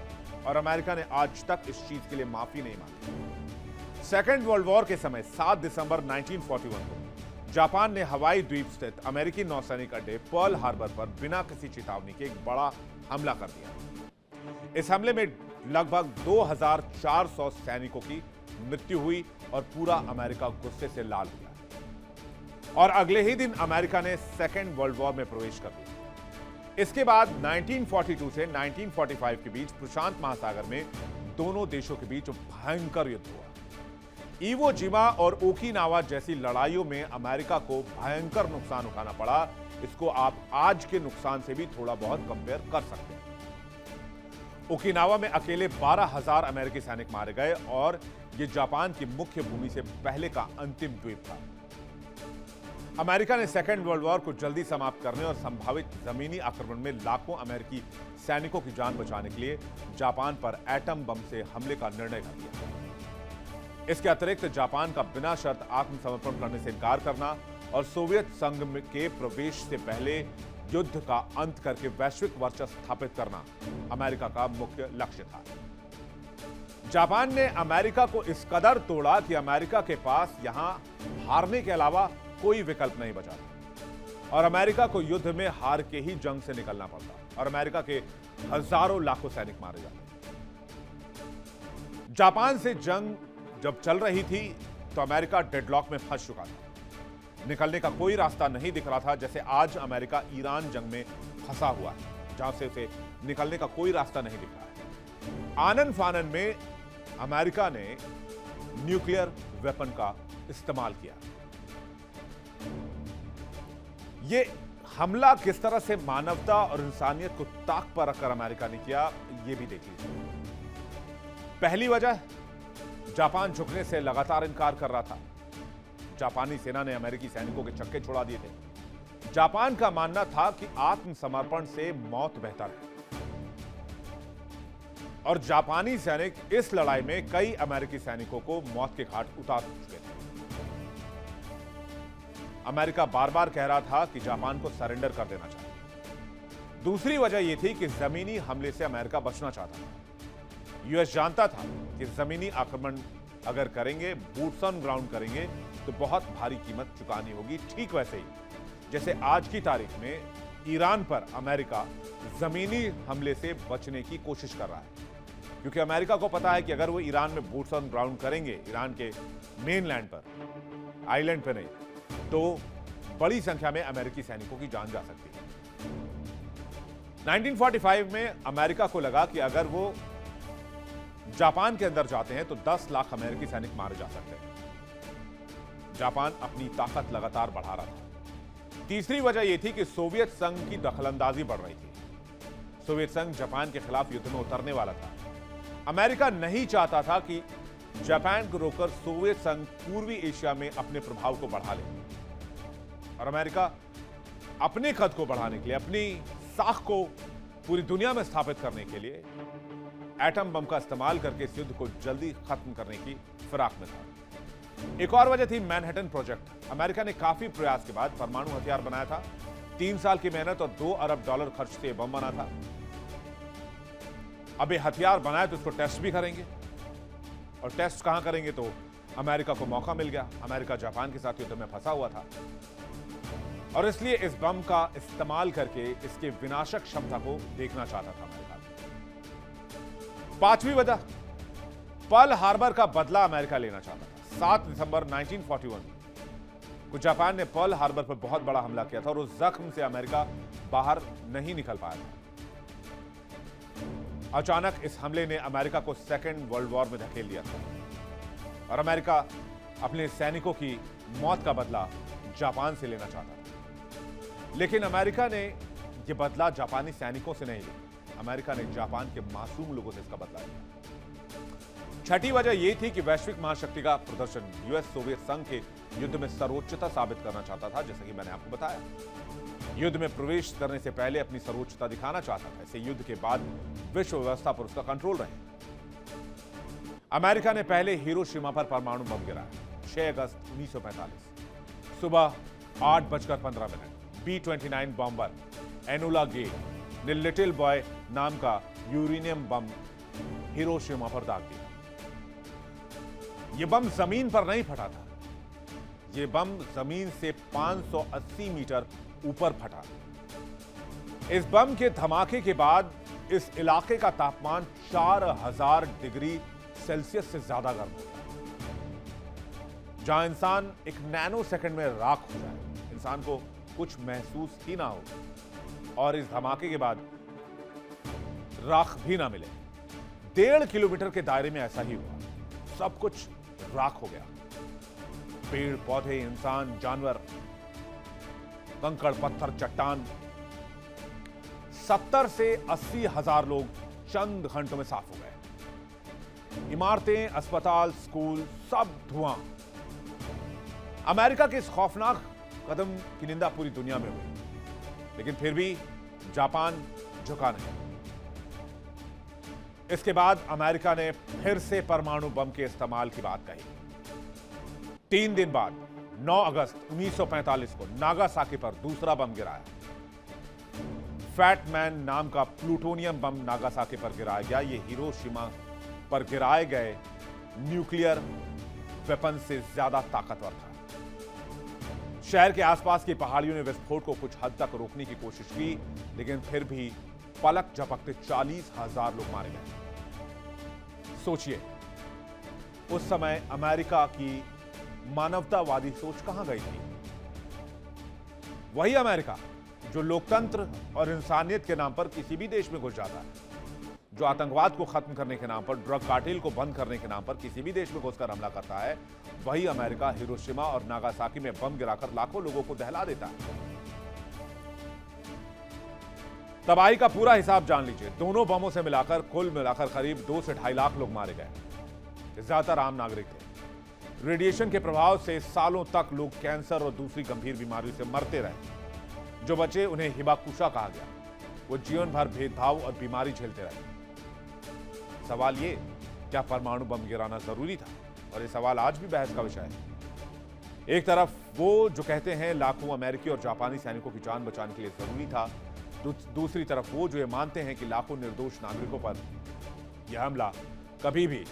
और अमेरिका ने आज तक इस चीज के लिए माफी नहीं मांगी। सेकेंड वर्ल्ड वॉर के समय 7 दिसंबर 1941 को जापान ने हवाई द्वीप स्थित अमेरिकी नौसैनिक अड्डे पर्ल हार्बर पर बिना किसी चेतावनी के एक बड़ा हमला कर दिया। इस हमले में लगभग 2400 सैनिकों की मृत्यु हुई और पूरा अमेरिका गुस्से से लाल हो गया, और अगले ही दिन अमेरिका ने सेकेंड वर्ल्ड वॉर में प्रवेश कर दिया। इसके बाद 1942 से 1945 के बीच प्रशांत महासागर में दोनों देशों के बीच भयंकर युद्ध हुआ। इवो जिमा और ओकिनावा जैसी लड़ाइयों में अमेरिका को भयंकर नुकसान उठाना पड़ा। इसको आप आज के नुकसान से भी थोड़ा बहुत कंपेयर कर सकते हैं। ओकिनावा में अकेले 12,000 अमेरिकी सैनिक मारे गए और यह जापान की मुख्य भूमि से पहले का अंतिम द्वीप था। अमेरिका ने सेकेंड वर्ल्ड वॉर को जल्दी समाप्त करने और संभावित जमीनी आक्रमण में लाखों अमेरिकी सैनिकों की जान बचाने के लिए जापान पर एटम बम से हमले का निर्णय कर लिया। इसके अतिरिक्त जापान का बिना शर्त आत्मसमर्पण करने से इनकार करना और सोवियत संघ के प्रवेश से पहले युद्ध का अंत करके वैश्विक वर्चस्व स्थापित करना अमेरिका का मुख्य लक्ष्य था। जापान ने अमेरिका को इस कदर तोड़ा कि अमेरिका के पास यहां हारने के अलावा कोई विकल्प नहीं बचा और अमेरिका को युद्ध में हार के ही जंग से निकलना पड़ता और अमेरिका के हजारों लाखों सैनिक मारे जाते। जापान से जंग जब चल रही थी तो अमेरिका डेडलॉक में फंस चुका था। निकलने का कोई रास्ता नहीं दिख रहा था, जैसे आज अमेरिका ईरान जंग में फंसा हुआ है, जहां से उसे निकलने का कोई रास्ता नहीं दिख रहा है। आनन फानन में अमेरिका ने न्यूक्लियर वेपन का इस्तेमाल किया। ये हमला किस तरह से मानवता और इंसानियत को ताक पर रखकर अमेरिका ने किया, ये भी देख लीजिए। पहली वजह, जापान झुकने से लगातार इनकार कर रहा था। जापानी सेना ने अमेरिकी सैनिकों के चक्के छुड़ा दिए थे। जापान का मानना था कि आत्मसमर्पण से मौत बेहतर है, और जापानी सैनिक इस लड़ाई में कई अमेरिकी सैनिकों को मौत के घाट उतार चुके थे। अमेरिका बार बार कह रहा था कि जापान को सरेंडर कर देना चाहिए। दूसरी वजह यह थी कि जमीनी हमले से अमेरिका बचना चाहता था। यूएस जानता था कि जमीनी आक्रमण अगर करेंगे, बूट्स ऑन ग्राउंड करेंगे, तो बहुत भारी कीमत चुकानी होगी। ठीक वैसे ही जैसे आज की तारीख में ईरान पर अमेरिका जमीनी हमले से बचने की कोशिश कर रहा है, क्योंकि अमेरिका को पता है कि अगर वो ईरान में बूट्स ऑन ग्राउंड करेंगे, ईरान के मेन लैंड पर, आइलैंड पर नहीं, तो बड़ी संख्या में अमेरिकी सैनिकों की जान जा सकती है। 1945 में अमेरिका को लगा कि अगर वो जापान के अंदर जाते हैं तो 10 लाख अमेरिकी सैनिक मारे जा सकते हैं। जापान अपनी ताकत लगातार बढ़ा रहा था। तीसरी वजह यह थी कि सोवियत संघ की दखलंदाजी बढ़ रही थी। सोवियत संघ जापान के खिलाफ युद्ध में उतरने वाला था। अमेरिका नहीं चाहता था कि जापान को रोककर सोवियत संघ पूर्वी एशिया में अपने प्रभाव को बढ़ा ले, और अमेरिका अपने कद को बढ़ाने के लिए, अपनी साख को पूरी दुनिया में स्थापित करने के लिए एटम बम का इस्तेमाल करके इस युद्ध को जल्दी खत्म करने की फिराक में था। एक और वजह थी मैनहट्टन प्रोजेक्ट। अमेरिका ने काफी प्रयास के बाद परमाणु हथियार बनाया था। 3 साल की मेहनत और $2 अरब खर्च से यह बम बना था। अब ये हथियार बनाए तो इसको टेस्ट भी करेंगे, और टेस्ट कहां करेंगे, तो अमेरिका को मौका मिल गया। अमेरिका जापान के साथ युद्ध में फंसा हुआ था, और इसलिए इस बम का इस्तेमाल करके इसके विनाशक क्षमता को देखना चाहता था अमेरिका। पांचवी वजह, पर्ल हार्बर का बदला अमेरिका लेना चाहता था। 7 दिसंबर 1941 को जापान ने पर्ल हार्बर पर बहुत बड़ा हमला किया था, और उस जख्म से अमेरिका बाहर नहीं निकल पाया था। अचानक इस हमले ने अमेरिका को सेकेंड वर्ल्ड वॉर में धकेल दिया था, और अमेरिका अपने सैनिकों की मौत का बदला जापान से लेना चाहता था। लेकिन अमेरिका ने यह बदला जापानी सैनिकों से नहीं लिया। अमेरिका ने जापान के मासूम लोगों से इसका बदला लिया। छठी वजह यह थी कि वैश्विक महाशक्ति का प्रदर्शन यूएस सोवियत संघ के युद्ध में सर्वोच्चता साबित करना चाहता था, जैसे कि मैंने आपको बताया। युद्ध में प्रवेश करने से पहले अपनी सर्वोच्चता दिखाना चाहता था, इससे युद्ध के बाद विश्व व्यवस्था पर उसका कंट्रोल रहे। अमेरिका ने पहले हिरोशिमा पर परमाणु बम गिराया 6 अगस्त 1945 सुबह 8:15 B-29 बॉम्बर एनोला गे ने लिटिल बॉय नाम का यूरेनियम बम हिरोशिमा पर दाग दिया। यह बम जमीन पर नहीं फटा था, यह बम जमीन से 580 मीटर ऊपर फटा। इस बम के धमाके के बाद इस इलाके का तापमान 4000 डिग्री सेल्सियस से ज्यादा गर्म हो गया। जहां इंसान एक नैनो सेकंड में राख हो जाए, इंसान को कुछ महसूस ही ना हो, और इस धमाके के बाद राख भी ना मिले। 1.5 किलोमीटर के दायरे में ऐसा ही हुआ। सब कुछ राख हो गया। पेड़ पौधे, इंसान, जानवर, कंकड़ पत्थर, चट्टान। 70 से 80 हजार लोग चंद घंटों में साफ हो गए। इमारतें, अस्पताल, स्कूल, सब धुआं। अमेरिका के इस खौफनाक कदम की निंदा पूरी दुनिया में हुई, लेकिन फिर भी जापान झुका नहीं। इसके बाद अमेरिका ने फिर से परमाणु बम के इस्तेमाल की बात कही। 3 दिन बाद 9 अगस्त 1945 को नागासाकी पर दूसरा बम गिराया। फैट मैन नाम का प्लूटोनियम बम नागासाकी पर गिराया गया। यह हिरोशिमा पर गिराए गए न्यूक्लियर वेपन से ज्यादा ताकतवर था। शहर के आसपास की पहाड़ियों ने विस्फोट को कुछ हद तक रोकने की कोशिश की, लेकिन फिर भी पलक झपकते 40,000 लोग मारे गए। सोचिए, उस समय अमेरिका की मानवतावादी सोच कहां गई थी? वही अमेरिका जो लोकतंत्र और इंसानियत के नाम पर किसी भी देश में घुस जाता है, जो आतंकवाद को खत्म करने के नाम पर, ड्रग कार्टेल को बंद करने के नाम पर किसी भी देश में घुसकर हमला करता है, वही अमेरिका हिरोशिमा और नागासाकी में बम गिराकर लाखों लोगों को दहला देता है। तबाही का पूरा हिसाब जान लीजिए। दोनों बमों से मिलाकर कुल मिलाकर करीब 2 से 2.5 लाख लोग मारे गए। ज्यादातर आम नागरिक थे। रेडिएशन के प्रभाव से सालों तक लोग कैंसर और दूसरी गंभीर बीमारियों से मरते रहे। जो बचे उन्हें हिबाकुशा कहा गया। वो जीवन भर भेदभाव और बीमारी झेलते रहे। सवाल ये, क्या परमाणु बम गिराना जरूरी था? और ये सवाल आज भी बहस का विषय है। एक तरफ वो जो कहते हैं लाखों अमेरिकी और जापानी सैनिकों की जान बचाने के लिए जरूरी था, दूसरी तरफ वो जो ये मानते हैं कि लाखों निर्दोष नागरिकों पर यह हमला कभी भी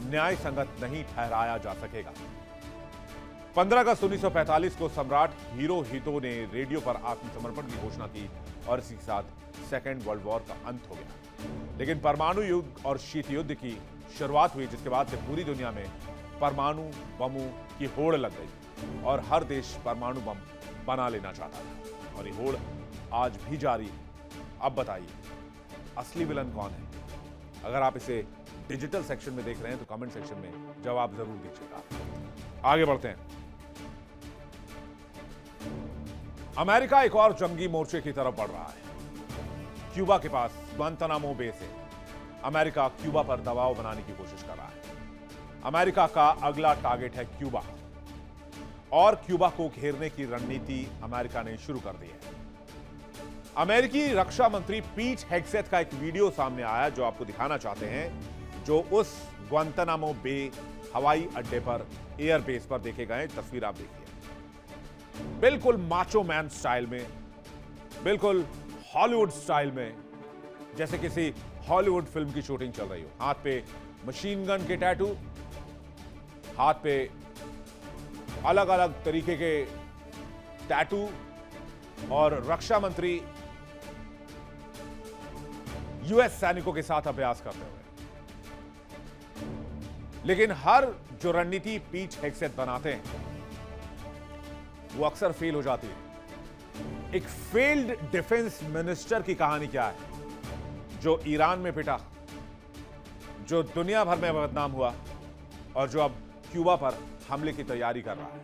न्याय संगत नहीं ठहराया जा सकेगा। 15 अगस्त 1945 को सम्राट हिरोहितो ने रेडियो पर आत्मसमर्पण की घोषणा की और इसी के साथ सेकेंड वर्ल्ड वॉर का अंत हो गया। लेकिन परमाणु युद्ध और शीत युद्ध की शुरुआत हुई, जिसके बाद से पूरी दुनिया में परमाणु बमों की होड़ लग गई और हर देश परमाणु बम बना लेना चाहता था। और ये होड़ आज भी जारी है। अब बताइए, असली विलन कौन है? अगर आप इसे डिजिटल सेक्शन में देख रहे हैं तो कमेंट सेक्शन में जवाब जरूर दीजिएगा। आगे बढ़ते हैं। अमेरिका एक और जंगी मोर्चे की तरफ बढ़ रहा है। क्यूबा के पास ग्वांतानामो बे से अमेरिका क्यूबा पर दबाव बनाने की कोशिश कर रहा है। अमेरिका का अगला टारगेट है क्यूबा और क्यूबा को घेरने की रणनीति अमेरिका ने शुरू कर दी है। अमेरिकी रक्षा मंत्री पीट हेग्सेथ का एक वीडियो सामने आया जो आपको दिखाना चाहते हैं, जो उस ग्वांतानामो बे हवाई अड्डे पर, एयरबेस पर देखे गए। तस्वीर आप देखिए, बिल्कुल माचो मैन स्टाइल में, बिल्कुल हॉलीवुड स्टाइल में, जैसे किसी हॉलीवुड फिल्म की शूटिंग चल रही हो। हाथ पे मशीन गन के टैटू, हाथ पे अलग अलग तरीके के टैटू, और रक्षा मंत्री यूएस सैनिकों के साथ अभ्यास करते हुए। लेकिन हर जो रणनीति पीट हेग्सेथ बनाते हैं वो अक्सर फेल हो जाती है। एक फेल्ड डिफेंस मिनिस्टर की कहानी क्या है, जो ईरान में पिटा, जो दुनिया भर में बदनाम हुआ और जो अब क्यूबा पर हमले की तैयारी कर रहा है।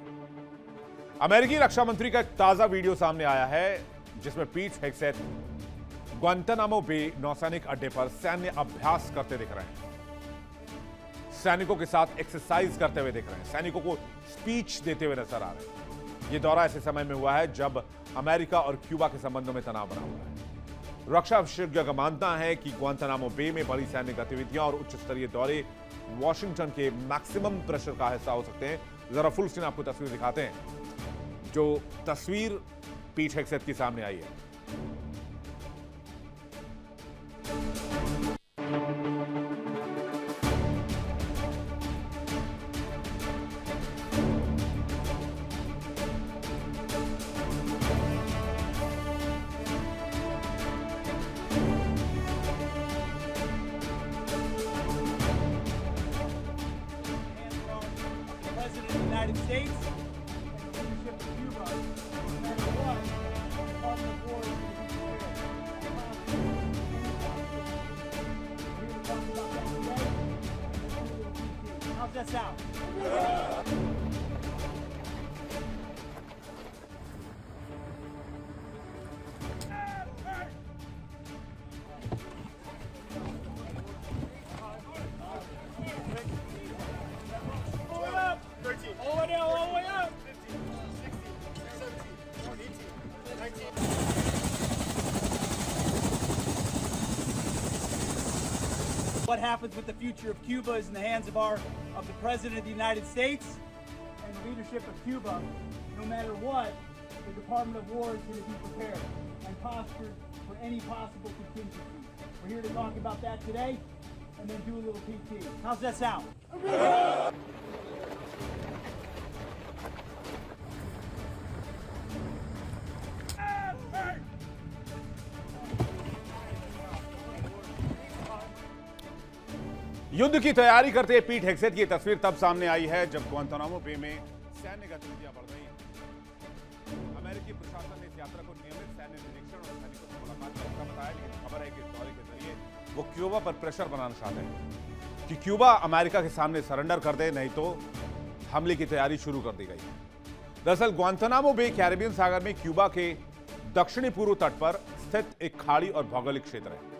अमेरिकी रक्षा मंत्री का एक ताजा वीडियो सामने आया है जिसमें पीट हेग्सेथ ग्वांतानामो बे नौसैनिक अड्डे पर सैन्य अभ्यास करते दिख रहे हैं। सैनिकों के साथ एक्सरसाइज करते हुए दिख रहे हैं, सैनिकों को स्पीच देते हुए नजर आ रहे हैं। यह दौरा ऐसे समय में हुआ है जब अमेरिका और क्यूबा के संबंधों में तनाव बना हुआ है। रक्षा विशेषज्ञ का मानना है कि ग्वांतानामो बे में बड़ी सैन्य गतिविधियां और उच्च स्तरीय दौरे वॉशिंगटन के मैक्सिमम प्रेशर का हिस्सा हो सकते हैं। जरा फुल स्क्रीन आपको तस्वीर दिखाते हैं। जो तस्वीर पीट हेग्सेथ की सामने आई है, United States and the leadership of Cuba, no matter what, the Department of War is going to be prepared. We're going to talk about that today. How's that sound? All the way down, all the way up. 15, 16, 17, 18, 19. What happens with the future of Cuba is in the hands of the President of the United States and the leadership of Cuba. No matter what, the Department of War is going to be prepared and postured for any possible contingency. We're here to talk about that today and then do a little PT. How's that sound? युद्ध की तैयारी करते पीट हेग्सेथ की तस्वीर तब सामने आई है जब ग्वांतानामो बे में सैन्य गतिविधियां बढ़ रही हैं। अमेरिकी प्रशासन ने इस यात्रा को नियमित सैन्य निरीक्षण और सैनिकों से मुलाकात करने का बताया, लेकिन खबर है कि इस दौरे के जरिए वो क्यूबा पर प्रेशर बनाना चाहते हैं कि क्यूबा अमेरिका के सामने सरेंडर कर दे, नहीं तो हमले की तैयारी शुरू कर दी गई है। दरअसल ग्वांतानामो बे कैरेबियन सागर में क्यूबा के दक्षिणी पूर्व तट पर स्थित एक खाड़ी और भौगोलिक क्षेत्र है।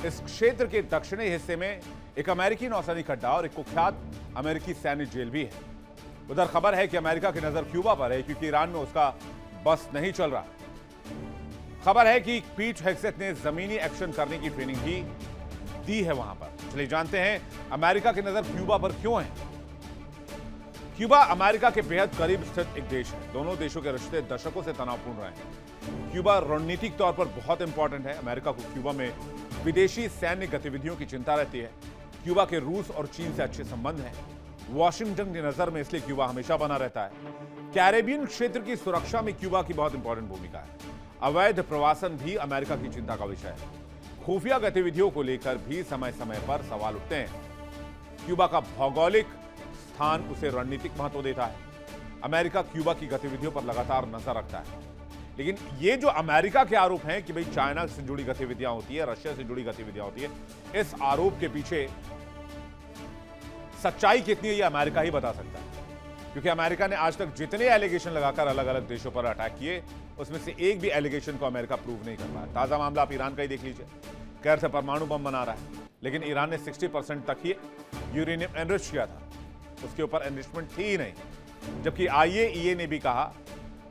इस क्षेत्र के दक्षिणी हिस्से में एक अमेरिकी नौसैनिक अड्डा और एक कुख्यात अमेरिकी सैन्य जेल भी है। उधर खबर है कि अमेरिका की नजर क्यूबा पर है, क्योंकि ईरान में उसका बस नहीं चल रहा। खबर है कि पीट हेग्सेथ ने जमीनी एक्शन करने की ट्रेनिंग भी दी है वहां पर। चलिए जानते हैं अमेरिका की नजर क्यूबा पर क्यों है। क्यूबा अमेरिका के बेहद करीब स्थित एक देश है। दोनों देशों के रिश्ते दशकों से तनावपूर्ण रहे हैं। क्यूबा रणनीतिक तौर पर बहुत इंपॉर्टेंट है। अमेरिका को क्यूबा में विदेशी सैन्य गतिविधियों की चिंता रहती है। क्यूबा के रूस और चीन से अच्छे संबंध हैं। वॉशिंगटन की नजर में इसलिए क्यूबा हमेशा बना रहता है। कैरेबियन क्षेत्र की सुरक्षा में क्यूबा की बहुत इंपॉर्टेंट भूमिका है। अवैध प्रवासन भी अमेरिका की चिंता का विषय है। खुफिया गतिविधियों को लेकर भी समय समय पर सवाल उठते हैं। क्यूबा का भौगोलिक स्थान उसे रणनीतिक महत्व देता है। अमेरिका क्यूबा की गतिविधियों पर लगातार नजर रखता है। लेकिन ये जो अमेरिका के आरोप हैं कि भाई चाइना से जुड़ी गतिविधियां होती है, रशिया से जुड़ी गतिविधियां होती है, इस आरोप के पीछे सच्चाई कितनी है ये अमेरिका ही बता सकता है। क्योंकि अमेरिका ने आज तक जितने एलिगेशन लगाकर अलग अलग देशों पर अटैक किए, उसमें से एक भी एलिगेशन को अमेरिका प्रूव नहीं कर पाया। ताजा मामला आप ईरान का ही देख लीजिए। कैर से परमाणु बम बना रहा है, लेकिन ईरान ने 60% तक ही यूरेनियम एनरिच किया था। उसके ऊपर एनरिचमेंट थी ही नहीं। जबकि IAEA ने भी कहा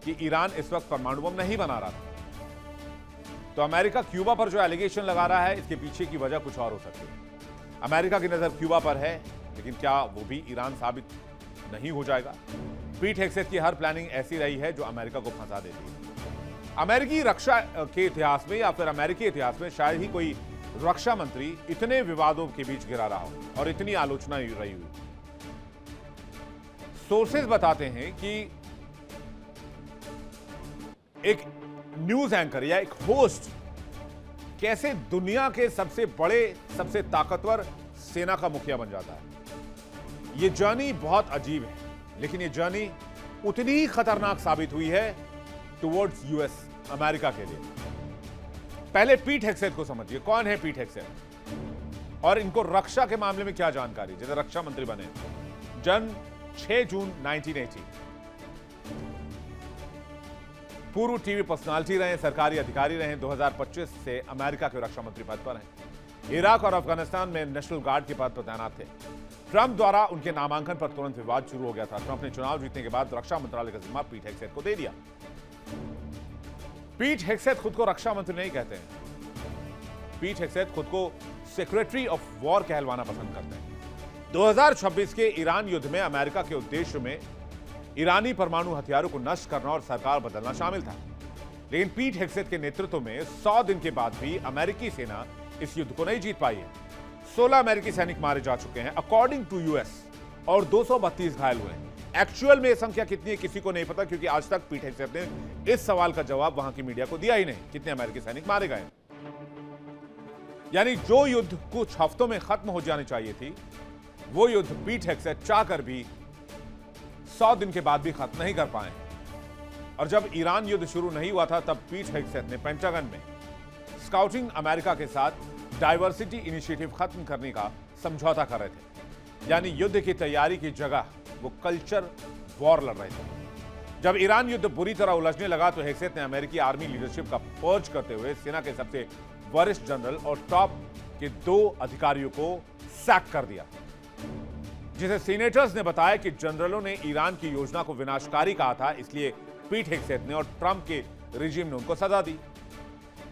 कि ईरान इस वक्त परमाणु बम नहीं बना रहा था। तो अमेरिका क्यूबा पर जो एलिगेशन लगा रहा है, इसके पीछे की वजह कुछ और हो सकती है। अमेरिका की नजर क्यूबा पर है, लेकिन क्या वो भी ईरान साबित नहीं हो जाएगा? पीट हेग्सेथ की हर प्लानिंग ऐसी रही है जो अमेरिका को फंसा देती है। अमेरिकी रक्षा के इतिहास में या फिर अमेरिकी इतिहास में शायद ही कोई रक्षा मंत्री इतने विवादों के बीच गिरा रहा हो और इतनी आलोचना रही हुई। सोर्सेज बताते हैं कि एक न्यूज एंकर या एक होस्ट कैसे दुनिया के सबसे बड़े, सबसे ताकतवर सेना का मुखिया बन जाता है। यह जर्नी बहुत अजीब है, लेकिन यह जर्नी उतनी ही खतरनाक साबित हुई है टुवर्ड्स यूएस, अमेरिका के लिए। पहले पीट हेग्सेथ को समझिए। कौन है पीट हेग्सेथ और इनको रक्षा के मामले में क्या जानकारी? जैसे रक्षा मंत्री बने जन्म 6 जून 1980। पूर्व टीवी पर्सनालिटी रहे, सरकारी अधिकारी रहे। 2025 से अमेरिका के रक्षा मंत्री पद पर हैं। इराक और अफगानिस्तान में नेशनल गार्ड के पद पर तैनात थे। ट्रंप द्वारा उनके नामांकन पर तुरंत विवाद शुरू हो गया था। ट्रंप ने चुनाव जीतने के बाद रक्षा मंत्रालय का जिम्मा पीट हेग्सेथ को दे दिया। पीट हेग्सेथ खुद को रक्षा मंत्री नहीं कहते हैं। पीट हेग्सेथ खुद को सेक्रेटरी ऑफ वॉर कहलवाना पसंद करते हैं। 2026 के ईरान युद्ध में अमेरिका के उद्देश्य में ईरानी परमाणु हथियारों को नष्ट करना और सरकार बदलना शामिल था। लेकिन पीट हेग्सेथ के नेतृत्व में 100 दिन के बाद भी अमेरिकी सेना इस युद्ध को नहीं जीत पाई है। 16 अमेरिकी सैनिक मारे जा चुके हैं अकॉर्डिंग टू यूएस और 232 घायल हुए हैं। एक्चुअल में यह संख्या कितनी है किसी को नहीं पता, क्योंकि आज तक पीट हेग्सेथ ने इस सवाल का जवाब वहां की मीडिया को दिया ही नहीं, कितने अमेरिकी सैनिक मारे गए। यानी जो युद्ध कुछ हफ्तों में खत्म हो जानी चाहिए थी, वो युद्ध पीट हेग्सेथ चाहकर भी 100 दिन के बाद भी खत्म नहीं कर पाए। और जब ईरान युद्ध शुरू नहीं हुआ था, तब पीट हेग्सेथ ने पेंटागन में स्काउटिंग अमेरिका के साथ डाइवर्सिटी इनिशिएटिव खत्म करने का समझौता कर रहे थे। यानी युद्ध की तैयारी की जगह वो कल्चर वॉर लड़ रहे थे। जब ईरान युद्ध बुरी तरह उलझने लगा, तो हेग्सेथ ने अमेरिकी आर्मी लीडरशिप का पर्च करते हुए सेना के सबसे वरिष्ठ जनरल और टॉप के 2 अधिकारियों को सैक कर दिया, जिसे सीनेटर्स ने बताया कि जनरलों ने ईरान की योजना को विनाशकारी कहा था। इसलिए पीट हेग्सेथ ने और ट्रंप के रिजीम ने उनको सजा दी।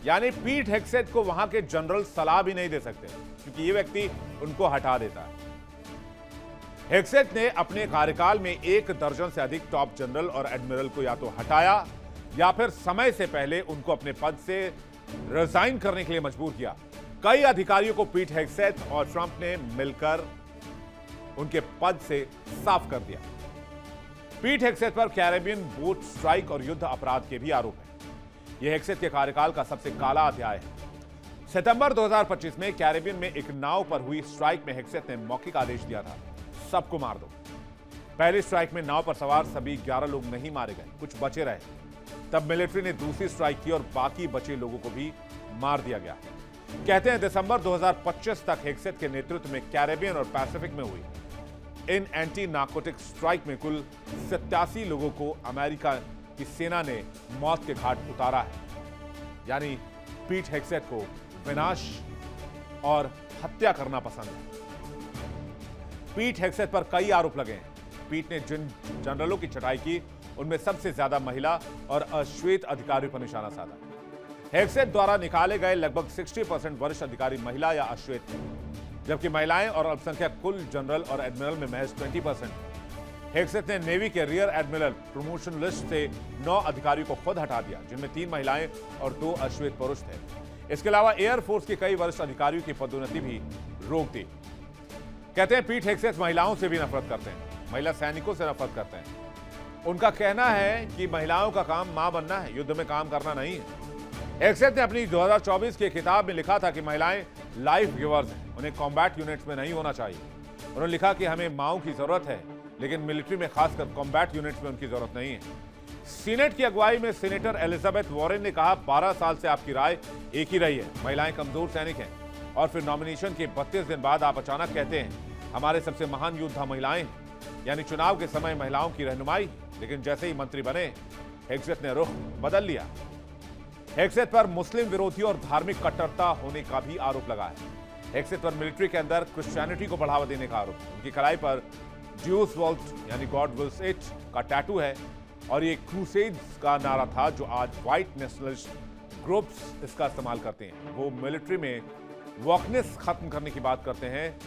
यानी पीट हेग्सेथ को वहां के जनरल सलाह भी नहीं दे सकते, क्योंकि ये व्यक्ति उनको हटा देता है। हेग्सेथ ने अपने कार्यकाल में 1 दर्जन से अधिक टॉप जनरल और एडमिरल को या तो हटाया या फिर समय से पहले उनको अपने पद से रिजाइन करने के लिए मजबूर किया। कई अधिकारियों को पीट हेग्सेथ और ट्रंप ने मिलकर उनके पद से साफ कर दिया। पीट हेग्सेथ पर कैरेबियन बोट स्ट्राइक और युद्ध अपराध के भी आरोप हैं। यह हेग्सेथ के कार्यकाल का सबसे काला अध्याय है। सितंबर 2025 में कैरेबियन में एक नाव पर हुई स्ट्राइक में हेग्सेथ ने मौखिक आदेश दिया था, सबको मार दो। पहली स्ट्राइक में नाव पर सवार सभी 11 लोग नहीं मारे गए, कुछ बचे रहे। तब मिलिट्री ने दूसरी स्ट्राइक की और बाकी बचे लोगों को भी मार दिया गया। कहते हैं दिसंबर 2025 तक हेग्सेथ के नेतृत्व में कैरेबियन और पैसिफिक में हुई इन एंटी नार्कोटिक स्ट्राइक में कुल 87 लोगों को अमेरिका की सेना ने मौत के घाट उतारा है। यानी पीट हेग्सेथ को विनाश और हत्या करना पसंद है। पीट हेग्सेथ पर कई आरोप लगे हैं। पीट ने जिन जनरलों की छटाई की उनमें सबसे ज्यादा महिला और अश्वेत अधिकारियों पर निशाना साधा। हेग्सेथ द्वारा निकाले गए लगभग 60% वरिष्ठ अधिकारी महिला या अश्वेत थे, जबकि महिलाएं और अल्पसंख्यक कुल जनरल और एडमिरल में महज 20%। हेग्सेथ ने नेवी के रियर एडमिरल प्रमोशन लिस्ट से 9 अधिकारियों को खुद हटा दिया, जिनमें 3 महिलाएं और 2 अश्वेत पुरुष थे। इसके अलावा एयरफोर्स के कई वरिष्ठ अधिकारियों की पदोन्नति भी रोक दी। कहते हैं पीट हेग्सेथ महिलाओं से भी नफरत करते हैं, महिला सैनिकों से नफरत करते हैं। उनका कहना है कि महिलाओं का काम मां बनना है, युद्ध में काम करना नहीं है। हेग्सेथ ने अपनी 2024 की किताब में लिखा था कि महिलाएं लाइफ गिवर्स हैं, उन्हें कॉम्बैट यूनिट्स में नहीं होना चाहिए। उन्होंने लिखा कि हमें माओं की जरूरत है, लेकिन मिलिट्री में खासकर कॉम्बैट यूनिट्स में उनकी जरूरत नहीं है। सीनेट की अगुवाई में सीनेटर एलिजाबेथ वॉरेन ने कहा, 12 साल से आपकी राय एक ही रही है, महिलाएं कमजोर सैनिक हैं। और फिर नॉमिनेशन के 32 दिन बाद आप अचानक कहते हैं हमारे सबसे महान योद्धा महिलाएं हैं, यानी चुनाव के समय महिलाओं की रहनुमाई। लेकिन जैसे ही मंत्री बने, हेग्सेथ ने रुख बदल लिया। हेग्सेथ पर मुस्लिम विरोधी और धार्मिक कट्टरता होने का भी आरोप लगा है। हेग्सेथ पर मिलिट्री के अंदर क्रिश्चियनिटी को बढ़ावा देने का आरोप। उनकी कलाई पर ड्यूस वॉल्ट यानी गॉड विल्स इट का टैटू है और ये क्रूसेड्स का नारा था, जो आज व्हाइट नेशनलिस्ट ग्रुप्स इसका इस्तेमाल करते हैं। वो मिलिट्री में वॉकनेस खत्म करने की बात करते हैं,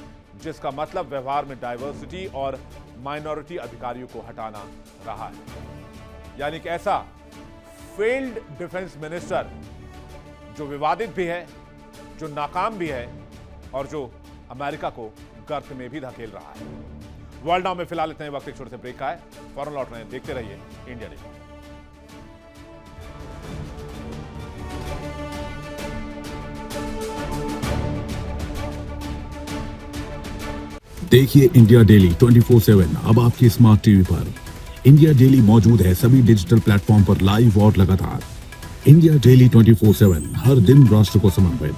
जिसका मतलब व्यवहार में डाइवर्सिटी और माइनॉरिटी अधिकारियों को हटाना रहा है। यानी कि ऐसा फेल्ड डिफेंस मिनिस्टर जो विवादित भी है, जो नाकाम भी है और जो अमेरिका को गर्त में भी धकेल रहा है। वर्ल्ड नाउ में फिलहाल इतने वक्त एक छोटे से ब्रेक का है, फौरन लौट रहे हैं। देखते रहिए इंडिया डे। देखिए इंडिया डेली 24/7 अब आपकी स्मार्ट टीवी पर। इंडिया डेली मौजूद है सभी डिजिटल प्लेटफॉर्म पर लाइव और लगातार। इंडिया डेली 24/7 हर दिन राष्ट्र को समर्पित।